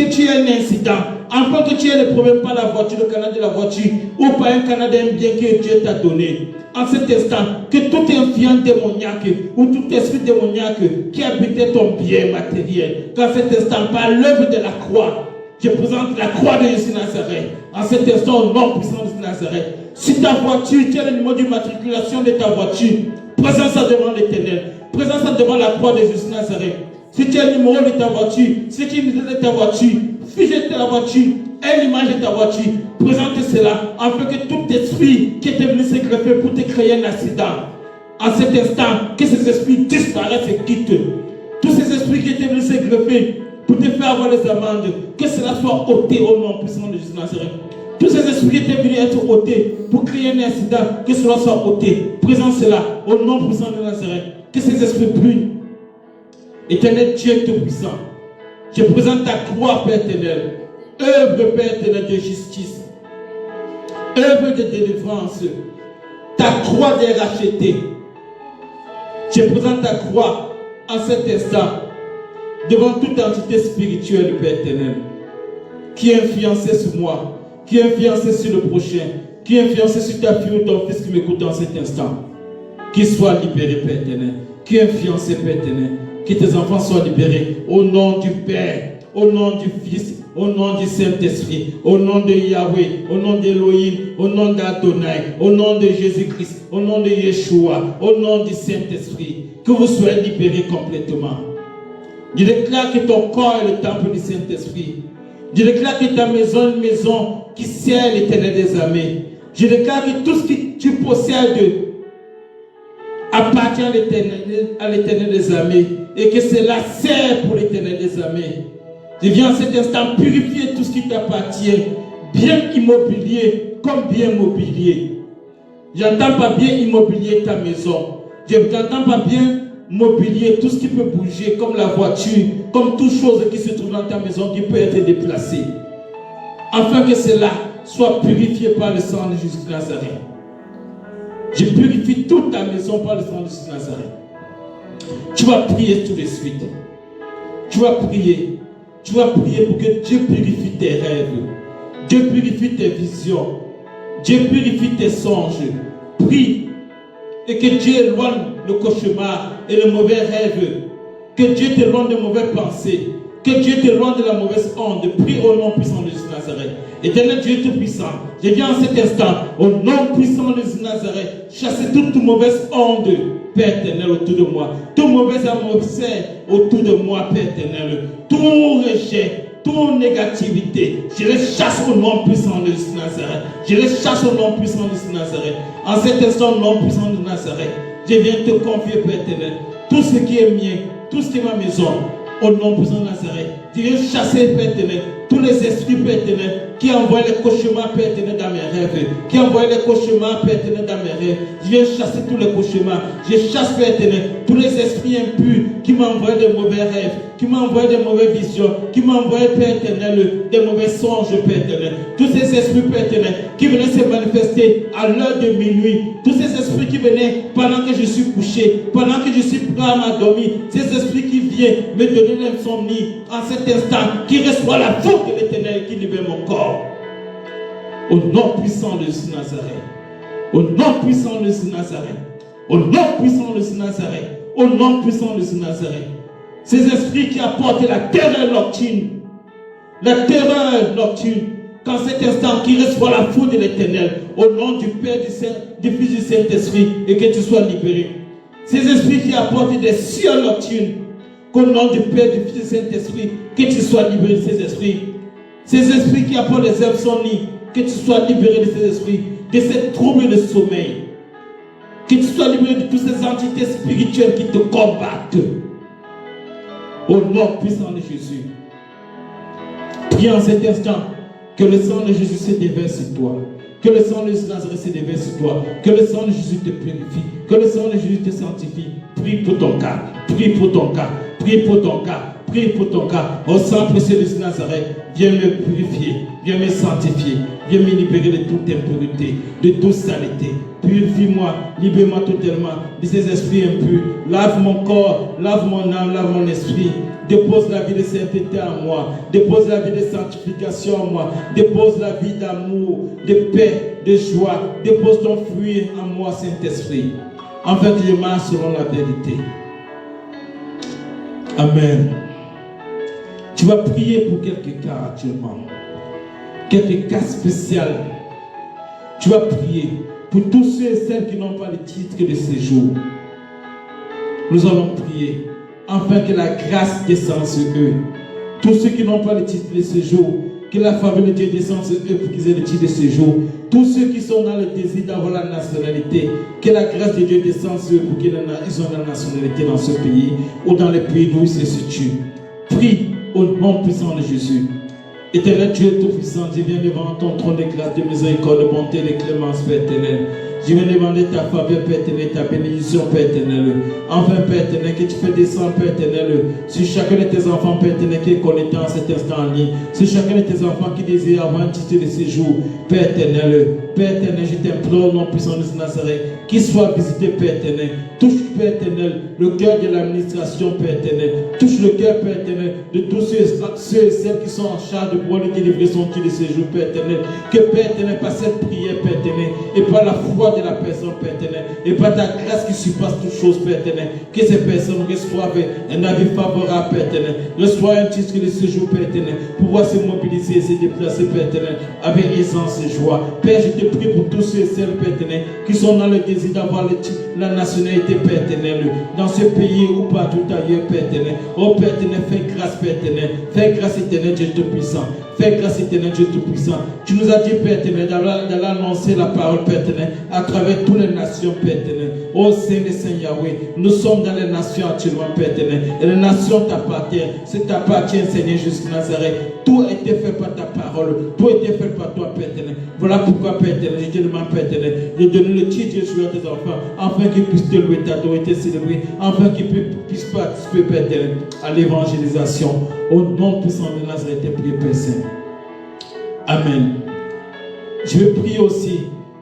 tu aies un incident, afin que tu aies le problème par la voiture, le canal de la voiture, ou par un canal d'un bien que Dieu t'a donné. En cet instant, que tout influence démoniaque ou tout esprit démoniaque qui habitait ton bien matériel, qu'en cet instant, par l'œuvre de la croix, je présente la croix de Jésus de Nazareth. En cet instant, au nom puissant de Jésus de Nazareth. Si ta voiture, tu as le numéro d'immatriculation de ta voiture, présente ça devant l'Éternel. Présente ça devant la croix de Jésus de Nazareth. Si tu as le numéro de ta voiture, si tu as l'unité de ta voiture, fiche de ta voiture, et l'image de ta voiture, présente cela, afin que tout esprit qui était venu se greffer pour te créer un accident, en cet instant, que ces esprits disparaissent et quittent. Tous ces esprits qui étaient venus se greffer pour te faire avoir les amendes, que cela soit ôté au nom puissant de Jésus de Nazareth. Tous ces esprits qui étaient venus être ôtés pour créer un incident, que cela soit ôté. Présente cela au nom puissant de Nazareth. Que ces esprits brûlent. Éternel Dieu Tout-Puissant, je présente ta croix, Père éternel, œuvre, Père éternel, de justice, œuvre de délivrance, ta croix de racheter. Je présente ta croix en cet instant devant toute entité spirituelle, Père éternel, qui est influencée sur moi, qui est influencée sur le prochain, qui est influencée sur ta fille ou ton fils qui m'écoute en cet instant. Qu'il soit libéré, Père éternel, qui est influencé, Père éternel. Que tes enfants soient libérés au nom du Père, au nom du Fils, au nom du Saint-Esprit, au nom de Yahweh, au nom d'Elohim, au nom d'Adonai, au nom de Jésus-Christ, au nom de Yeshua, au nom du Saint-Esprit. Que vous soyez libérés complètement. Je déclare que ton corps est le temple du Saint-Esprit. Je déclare que ta maison est une maison qui sert l'Éternel des armées. Je déclare que tout ce que tu possèdes appartient à l'Éternel des armées et que cela sert pour l'Éternel des armées. Je viens en cet instant purifier tout ce qui t'appartient, bien immobilier comme bien mobilier. J'entends pas bien immobilier ta maison. Je n'entends pas bien mobilier tout ce qui peut bouger comme la voiture, comme toute chose qui se trouve dans ta maison qui peut être déplacée. Afin que cela soit purifié par le sang de Jésus de Nazareth. Je purifie toute ta maison par le sang de Jésus de Nazareth. Tu vas prier tout de suite. Tu vas prier. Tu vas prier pour que Dieu purifie tes rêves. Dieu purifie tes visions. Dieu purifie tes songes. Prie. Et que Dieu éloigne le cauchemar et le mauvais rêve. Que Dieu t'éloigne de mauvaises pensées. Que Dieu t'éloigne de la mauvaise onde. Prie au nom puissant de Jésus de Nazareth. Éternel Dieu Tout-Puissant, je viens en cet instant, au nom puissant de Jésus de Nazareth, chasser toute mauvaise onde, Père éternel, autour de moi. Tout mauvais atmosphère autour de moi, Père éternel. Tout rejet, toute négativité, je les chasse au nom puissant de Jésus de Nazareth. Je les chasse au nom puissant de Jésus de Nazareth. En cet instant, au nom puissant de Nazareth, je viens te confier, Père éternel, tout ce qui est mien, tout ce qui est ma maison, au nom puissant de Nazareth. Je viens chasser, Père éternel, tous les esprits, Père éternel, qui envoient les cauchemars, Père éternel, dans mes rêves, qui envoient les cauchemars, Père éternel, dans mes rêves. Je viens chasser tous les cauchemars. Je chasse, Père éternel, tous les esprits impurs qui m'envoient des mauvais rêves, qui m'envoient des mauvaises visions, qui m'envoient, Père éternel, des mauvais songes, Père éternel. Tous ces esprits, Père éternel, qui venaient se manifester à l'heure de minuit. Tous ces esprits qui venaient pendant que je suis couché, pendant que je suis prêt à m'endormir. Ces esprits qui viennent me donner l'insomnie en cet instant, qui reçoit la faute de l'Éternel qui libère mon corps. Au nom puissant de Jésus Nazareth. Au nom puissant de Jésus Nazareth. Au nom puissant de Jésus Nazareth. Au nom puissant de Jésus Nazareth. Ces esprits qui apportent la terreur nocturne. La terreur nocturne. Qu'en cet instant, qui reçoit la faute de l'Éternel. Au nom du Père, du Fils, du Saint-Esprit. Et que tu sois libéré. Ces esprits qui apportent des cieux nocturnes. Qu'au nom du Père, du Fils, du Saint-Esprit. Que tu sois libéré de ces esprits. Ces esprits qui apportent des insomnies. Que tu sois libéré de ces esprits, de ces troubles de sommeil. Que tu sois libéré de toutes ces entités spirituelles qui te combattent. Au nom puissant de Jésus. Prie en cet instant que le sang de Jésus se déverse sur toi. Que le sang de Jésus se déverse sur toi. Que le sang de Jésus te purifie. Que le sang de Jésus te sanctifie. Prie pour ton cas. Prie pour ton cas. Prie pour ton cas. Prie pour ton cas. Au sang précieux de Jésus Nazareth, viens me purifier, viens me sanctifier, viens me libérer de toute impureté, de toute saleté. Purifie-moi, libère-moi totalement de ces esprits impurs. Lave mon corps, lave mon âme, lave mon esprit. Dépose la vie de sainteté en moi. Dépose la vie de sanctification en moi. Dépose la vie d'amour, de paix, de joie. Dépose ton fruit en moi, Saint-Esprit. Afin que je marche selon la vérité. Amen. Tu vas prier pour quelques cas actuellement. Quelques cas spéciaux. Tu vas prier pour tous ceux et celles qui n'ont pas le titre de séjour. Nous allons prier afin que la grâce descende sur eux. Tous ceux qui n'ont pas le titre de séjour, que la faveur de Dieu descende sur eux pour qu'ils aient le titre de séjour. Tous ceux qui sont dans le désir d'avoir la nationalité, que la grâce de Dieu descende sur eux pour qu'ils aient la nationalité dans ce pays ou dans les pays d'où ils se situent. Prie au nom puissant de Jésus. Éternel Dieu Tout-Puissant, je viens devant ton trône de grâce, de miséricorde, de bonté, de clémence, Père éternel. Je viens demander ta faveur, Père éternel, ta bénédiction, Père éternel. Enfin, Père éternel, que tu fais descendre, Père éternel, sur chacun de tes enfants, Père éternel, qui est connecté en cet instant en ligne, sur chacun de tes enfants qui désirent avoir un titre de séjour, Père éternel, je t'implore au nom puissant de Nazareth, qu'il soit visité, Père éternel. Touche, Père éternel, le cœur de l'administration, Père éternel. Touche le cœur, Père éternel, de tous ceux et celles qui sont en charge de pouvoir délivrer son titre de séjour, Père éternel. Que, Père éternel, par cette prière, Père éternel, et par la foi de la personne, Père éternel, et par ta grâce qui surpasse toutes choses, Père éternel, que ces personnes reçoivent un avis favorable, Père éternel, reçoivent un titre de séjour, Père éternel, pour pouvoir se mobiliser et se déplacer, Père éternel, avec aisance et joie. Père, je te prie pour tous ceux et celles, Père éternel, qui sont dans le désir d'avoir la nationalité, Père éternel, dans ce pays ou partout ailleurs, Père éternel. Oh Père éternel, fais grâce, Père éternel, fais grâce éternel, Dieu Tout-Puissant. Fais grâce éternel, Dieu Tout-Puissant. Tu nous as dit, Père éternel, d'aller annoncer la parole, Père éternel, à travers toutes les nations, Père éternel. Oh Saint Yahweh, nous sommes dans les nations actuellement, Père éternel. Et les nations t'appartiennent. C'est t'appartient, Seigneur Jésus Nazareth. Tout a été fait par ta parole. Tout a été fait par toi, Père éternel. Voilà pourquoi, Père éternel, je te demande, Père éternel, de donner le titre sur tes enfants, afin qu'ils puissent te louer, t'adorer, te célébrer, afin qu'ils puissent participer, Père éternel, à l'évangélisation. Au nom puissant de Nazareth, et prier, Père Saint. Amen. Je veux prier aussi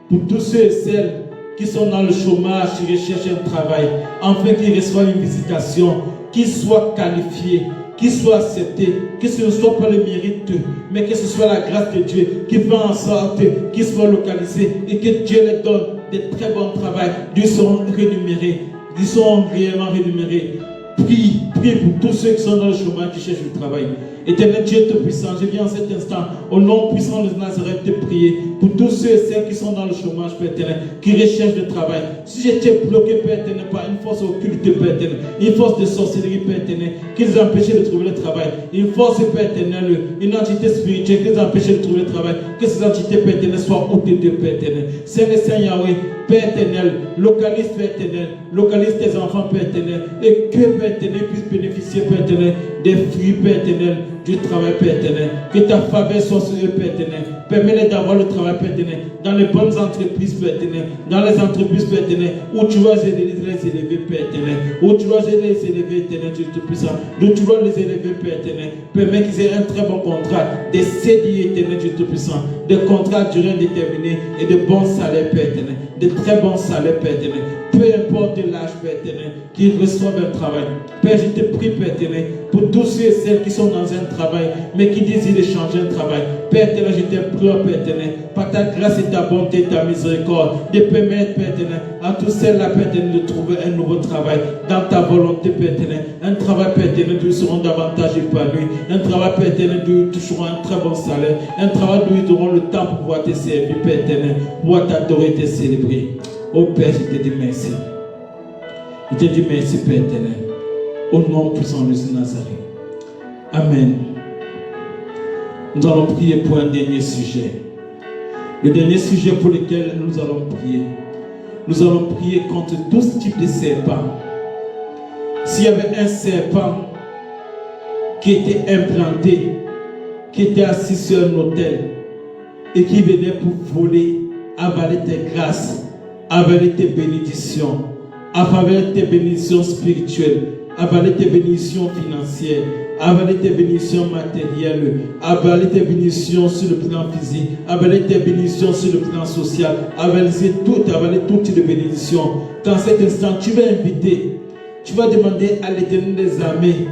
pour tous ceux et celles qui sont dans le chômage, qui recherchent un travail, afin qu'ils reçoivent une visitation, qu'ils soient qualifiés, qu'ils soient acceptés, que ce ne soit pas le mérite, mais que ce soit la grâce de Dieu qui fait en sorte qu'ils soient localisés et que Dieu les donne de très bons travail. Ils seront rémunérés, ils seront réellement rémunérés. Prie pour tous ceux qui sont dans le chômage, qui cherchent le travail. Éternel Dieu Tout-Puissant, je viens en cet instant, au nom puissant de Nazareth, te prier pour tous ceux et celles qui sont dans le chômage, Père éternel, qui recherchent le travail. Si j'étais bloqué, Père éternel, par une force occulte, Père éternel, une force de sorcellerie, Père éternel, qui les empêchait de trouver le travail, une force, Père éternel, une entité spirituelle qui les empêchait de trouver le travail, que ces entités, Père éternel, soient ôtées de Père éternel. Saint Yahweh, Père éternel, localise, Père éternel, localise tes enfants, Père éternel, et que, Père éternel, puisse bénéficier, Père éternel, des fruits, Père éternel, du travail, Père éternel. Que ta faveur soit sur eux, Père éternel. Permets-les d'avoir le travail, Père éternel, dans les bonnes entreprises, Père éternel, dans les entreprises, Père éternel, où tu vas les élever, Père éternel, où tu vas les élever, éternel, Dieu Tout-Puissant, où tu vas les élever, Père éternel. Permets qu'ils aient un très bon contrat, des CDI, éternel, Dieu Tout-Puissant, des contrats à durée indéterminée et de bons salaires, Père éternel, de très bons salaires, Père éternel. Peu importe l'âge, Père éternel, qu'ils reçoivent un travail. Père, je te prie, Père éternel, pour tous ceux et celles qui sont dans un travail, mais qui désirent changer un travail. Père éternel, je te prie, Père éternel, par ta grâce et ta bonté, ta miséricorde, de permettre, Père éternel, à tous celles-là, Père éternel, de trouver un nouveau travail dans ta volonté, Père éternel. Un travail, Père éternel, d'où ils seront davantage épanouis. Un travail, Père éternel, d'où ils toucheront un très bon salaire. Un travail d'où ils auront le temps pour pouvoir te servir, Père éternel, pour pouvoir t'adorer et te célébrer. Oh Père, je te dis merci. Je te dis merci, Père éternel. Au nom puissant de Jésus Nazareth. Amen. Nous allons prier pour un dernier sujet. Le dernier sujet pour lequel nous allons prier. Nous allons prier contre tout ce type de serpent. S'il y avait un serpent qui était implanté, qui était assis sur un autel et qui venait pour voler, avaler tes grâces, avaler tes bénédictions, avaler tes bénédictions spirituelles, avaler tes bénédictions financières, avaler tes bénédictions matérielles, avaler tes bénédictions sur le plan physique, avaler tes bénédictions sur le plan social, avaler toutes les bénédictions. Dans cet instant, tu vas inviter, tu vas demander à l'Éternel des armées,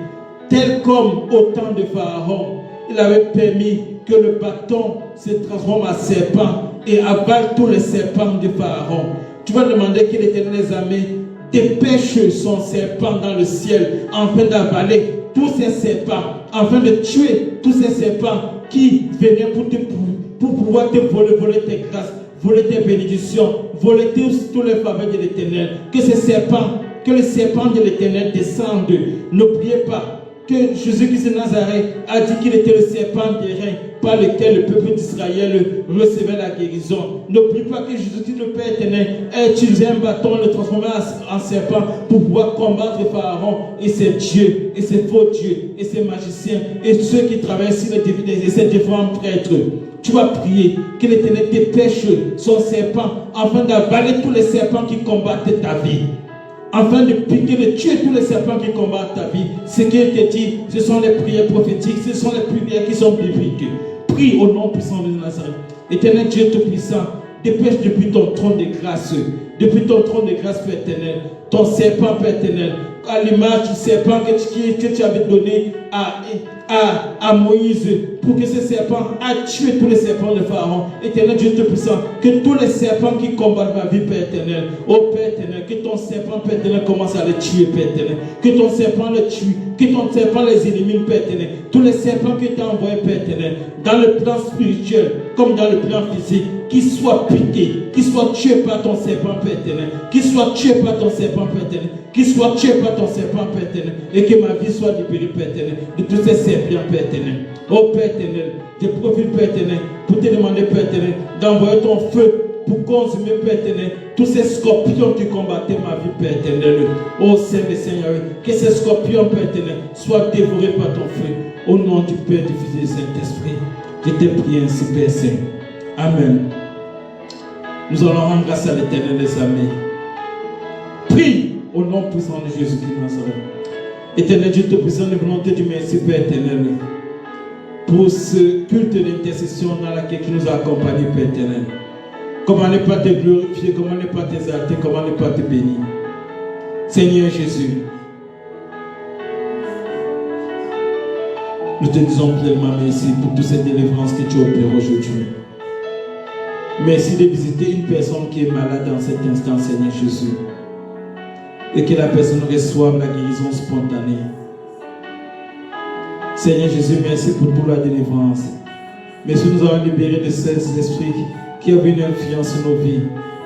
tel comme au temps de Pharaon, il avait permis que le bâton se transforme en serpent et avale tous les serpents de Pharaon. Tu vas demander que l'Éternel des armées dépêche son serpent dans le ciel afin d'avaler tous ces serpents, afin de tuer tous ces serpents qui venaient pour pouvoir te voler tes grâces, voler tes bénédictions, voler tous les faveurs de l'Éternel. Que les serpents de l'Éternel descendent. N'oubliez pas que Jésus-Christ de Nazareth a dit qu'il était le serpent d'airain par lequel le peuple d'Israël recevait la guérison. N'oublie pas que Jésus-Christ, le Père éternel, a utilisé un bâton, le transformé en serpent pour pouvoir combattre Pharaon et ses dieux, et ses faux dieux, et ses magiciens, et ceux qui travaillent sur les divinités, et ses différents prêtres. Tu vas prier que l'Éternel dépêche son serpent afin d'avaler tous les serpents qui combattent ta vie. Afin de piquer, de tuer tous les serpents qui combattent ta vie. Ce qu'il te dit, ce sont les prières prophétiques, ce sont les prières qui sont bibliques. Prie au nom puissant de Nazareth. Éternel Dieu Tout-Puissant, dépêche depuis ton trône de grâce, depuis ton trône de grâce, Père éternel, ton serpent, Père éternel, à l'image du serpent que tu avais donné à Moïse, pour que ce serpent a tué tous les serpents de Pharaon. Éternel Dieu Tout-Puissant, que tous les serpents qui combattent ma vie, Père éternel, oh Père éternel, que ton serpent, Père éternel, commence à les tuer, Père éternel, que ton serpent les tue, que ton serpent les élimine, Père éternel, tous les serpents que tu as envoyés, Père éternel, dans le plan spirituel comme dans le plan physique, qu'ils soient piqués, qu'ils soient tués par ton serpent, Père éternel, qu'ils soient tués par ton serpent, Père éternel, qu'ils soient tués par ton serpent, Père éternel, et que ma vie soit libérée, Père éternel, de tous ces serpents, Père éternel. Oh Père éternel, je profite, Père éternel, pour te demander, Père éternel, d'envoyer ton feu pour consumer, Père éternel, tous ces scorpions qui combattaient ma vie, Père éternel. Oh Seigneur, que ces scorpions, Père éternel, soient dévorés par ton feu. Au nom du Père, du Fils et du Saint-Esprit, je te prie ainsi, Père Saint. Amen. Nous allons rendre grâce à l'Éternel des armées. Prie au nom puissant de Jésus-Christ de Nazareth. Éternel Dieu Tout-Puissant, nous voulons te dire merci, Père éternel, pour ce culte d'intercession dans lequel tu nous as accompagnés, Père éternel. Comment ne pas te glorifier, comment ne pas t'exalter, comment ne pas te bénir. Seigneur Jésus, nous te disons pleinement merci pour toutes ces délivrances que tu opères aujourd'hui. Merci de visiter une personne qui est malade dans cet instant, Seigneur Jésus. Et que la personne reçoive la guérison spontanée. Seigneur Jésus, merci pour toute la délivrance. Merci nous avons libéré de ces esprits qui avaient une influence sur nos vies.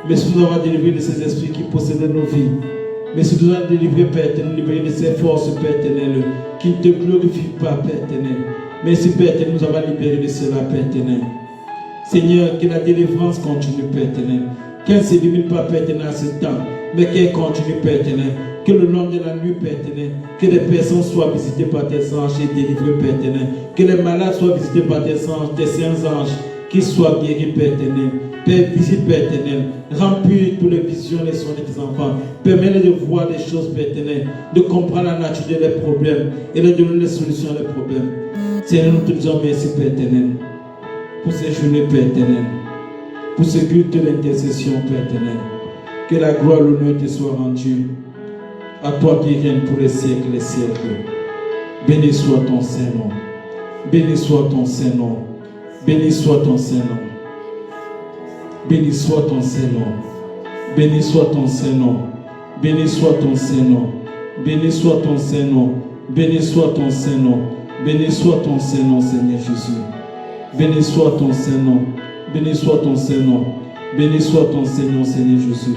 Merci nous avons délivré de ces esprits qui possédaient nos vies. Merci nous avons délivré, Père éternel, libéré de ces forces, Père éternel, qui ne te glorifient pas, Père éternel. Merci, Père éternel, nous avons libéré de cela, Père éternel. Seigneur, que la délivrance continue, Père éternel. Qu'elle ne se limite pas, Père éternel, à ce temps, mais qu'elle continue, Père éternel. Que le long de la nuit, Père éternel, que les personnes soient visitées par tes anges et délivrées, Père éternel. Que les malades soient visités par tes anges, tes saints anges, qu'ils soient guéris, Père éternel. Père, visite, Père éternel. Remplis toutes les visions, les soins de tes enfants. Permets-les de voir des choses, Père éternel, de comprendre la nature de leurs problèmes et de donner les solutions à leurs problèmes. Seigneur, nous te disons merci, Père éternel, pour ces journées, Père éternel, pour ce culte d'intercession, Père éternel. Que la gloire et l'honneur te soient rendus. À toi qui règnes pour les siècles et les siècles. Béni soit ton Saint-Nom. Béni soit ton Saint-Nom. Béni soit ton Saint-Nom. Béni soit ton Saint-Nom. Béni soit ton Saint-Nom. Béni soit ton Saint-Nom. Béni soit ton Saint-Nom. Béni soit ton Saint-Nom. Béni soit ton Saint-Nom, Seigneur Jésus. Béni soit ton Saint-Nom. Béni soit ton Saint-Nom. Béni soit ton Saint-Nom, Seigneur Jésus.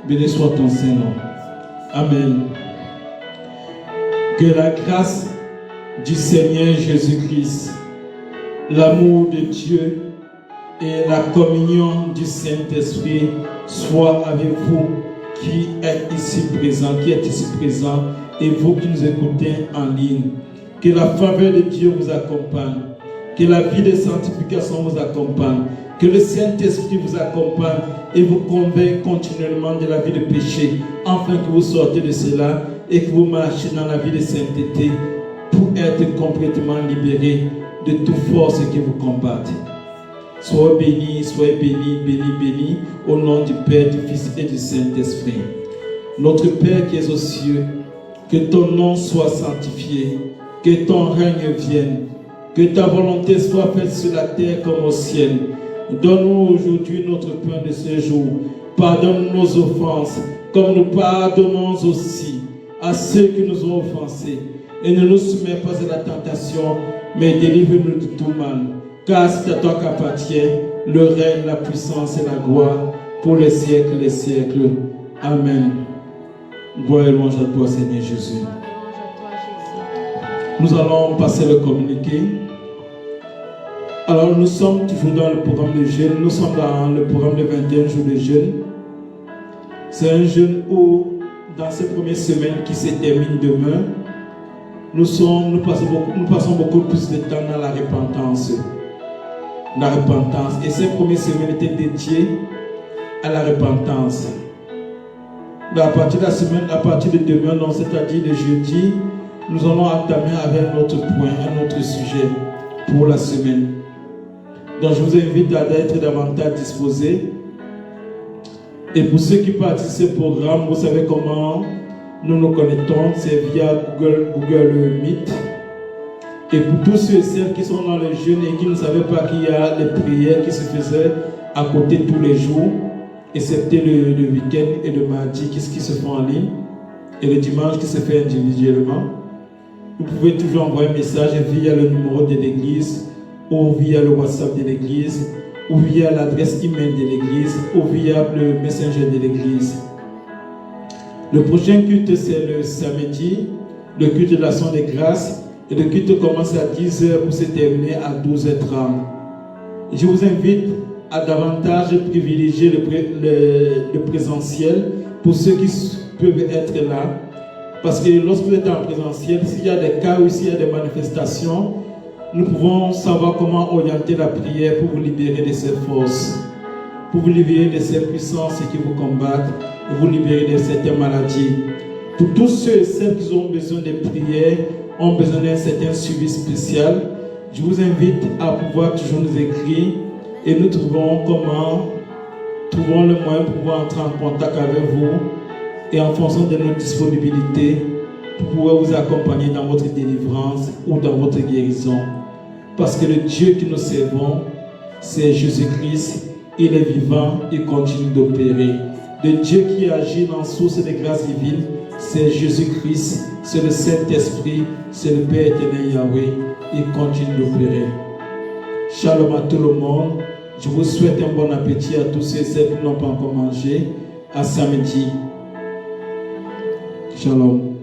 Béni soit ton Saint-Nom. Amen. Que la grâce du Seigneur Jésus-Christ, l'amour de Dieu et la communion du Saint-Esprit soient avec vous qui êtes ici présents, et vous qui nous écoutez en ligne. Que la faveur de Dieu vous accompagne. Que la vie de sanctification vous accompagne. Que le Saint-Esprit vous accompagne et vous convainc continuellement de la vie de péché, afin que vous sortez de cela et que vous marchiez dans la vie de sainteté pour être complètement libérés de toute force qui vous combatte. Soyez bénis, bénis, au nom du Père, du Fils et du Saint-Esprit. Notre Père qui es aux cieux, que ton nom soit sanctifié, que ton règne vienne, que ta volonté soit faite sur la terre comme au ciel. Donne-nous aujourd'hui notre pain de ce jour. Pardonne nos offenses, comme nous pardonnons aussi à ceux qui nous ont offensés. Et ne nous soumets pas à la tentation, mais délivre-nous de tout mal. Car c'est à toi qu'appartient le règne, la puissance et la gloire pour les siècles et les siècles. Amen. Gloire et louange à toi, Seigneur Jésus. Nous allons passer le communiqué. Alors, nous sommes toujours dans le programme de jeûne. Nous sommes dans le programme de 21 jours de jeûne. C'est un jeûne où, dans ces premières semaines qui se terminent demain, nous passons beaucoup plus de temps dans la repentance. Et ces premières semaines étaient dédiées à la repentance. À partir de demain, c'est-à-dire le jeudi, nous allons entamer avec un autre point, un autre sujet pour la semaine. Donc je vous invite à être davantage disposés. Et pour ceux qui participent au programme, vous savez comment nous nous connectons, c'est via Google Meet. Et pour tous ceux et celles qui sont dans le jeûne et qui ne savaient pas qu'il y a les prières qui se faisaient à côté tous les jours, excepté le week-end et le mardi qui se font en ligne, et le dimanche qui se fait individuellement, vous pouvez toujours envoyer un message via le numéro de l'église, ou via le WhatsApp de l'église, ou via l'adresse email de l'église, ou via le messenger de l'église. Le prochain culte, c'est le samedi, le culte de l'action de grâce, et le culte commence à 10h pour se terminer à 12h30. Je vous invite à davantage privilégier le présentiel pour ceux qui peuvent être là. Parce que lorsque vous êtes en présentiel, s'il y a des cas ou s'il y a des manifestations, nous pouvons savoir comment orienter la prière pour vous libérer de ces forces, pour vous libérer de ces puissances qui vous combattent, et vous libérer de certaines maladies. Pour tous ceux et celles qui ont besoin de prière, ont besoin d'un certain suivi spécial, je vous invite à pouvoir toujours nous écrire et nous trouvons le moyen pour pouvoir entrer en contact avec vous et en fonction de notre disponibilité pour pouvoir vous accompagner dans votre délivrance ou dans votre guérison. Parce que le Dieu que nous servons, c'est Jésus-Christ. Il est vivant, il continue d'opérer. Le Dieu qui agit dans source de grâce divine, c'est Jésus-Christ, c'est le Saint-Esprit, c'est le Père éternel Yahweh. Il continue d'opérer. Shalom à tout le monde. Je vous souhaite un bon appétit à tous ceux et celles qui n'ont pas encore mangé. À samedi. Shalom.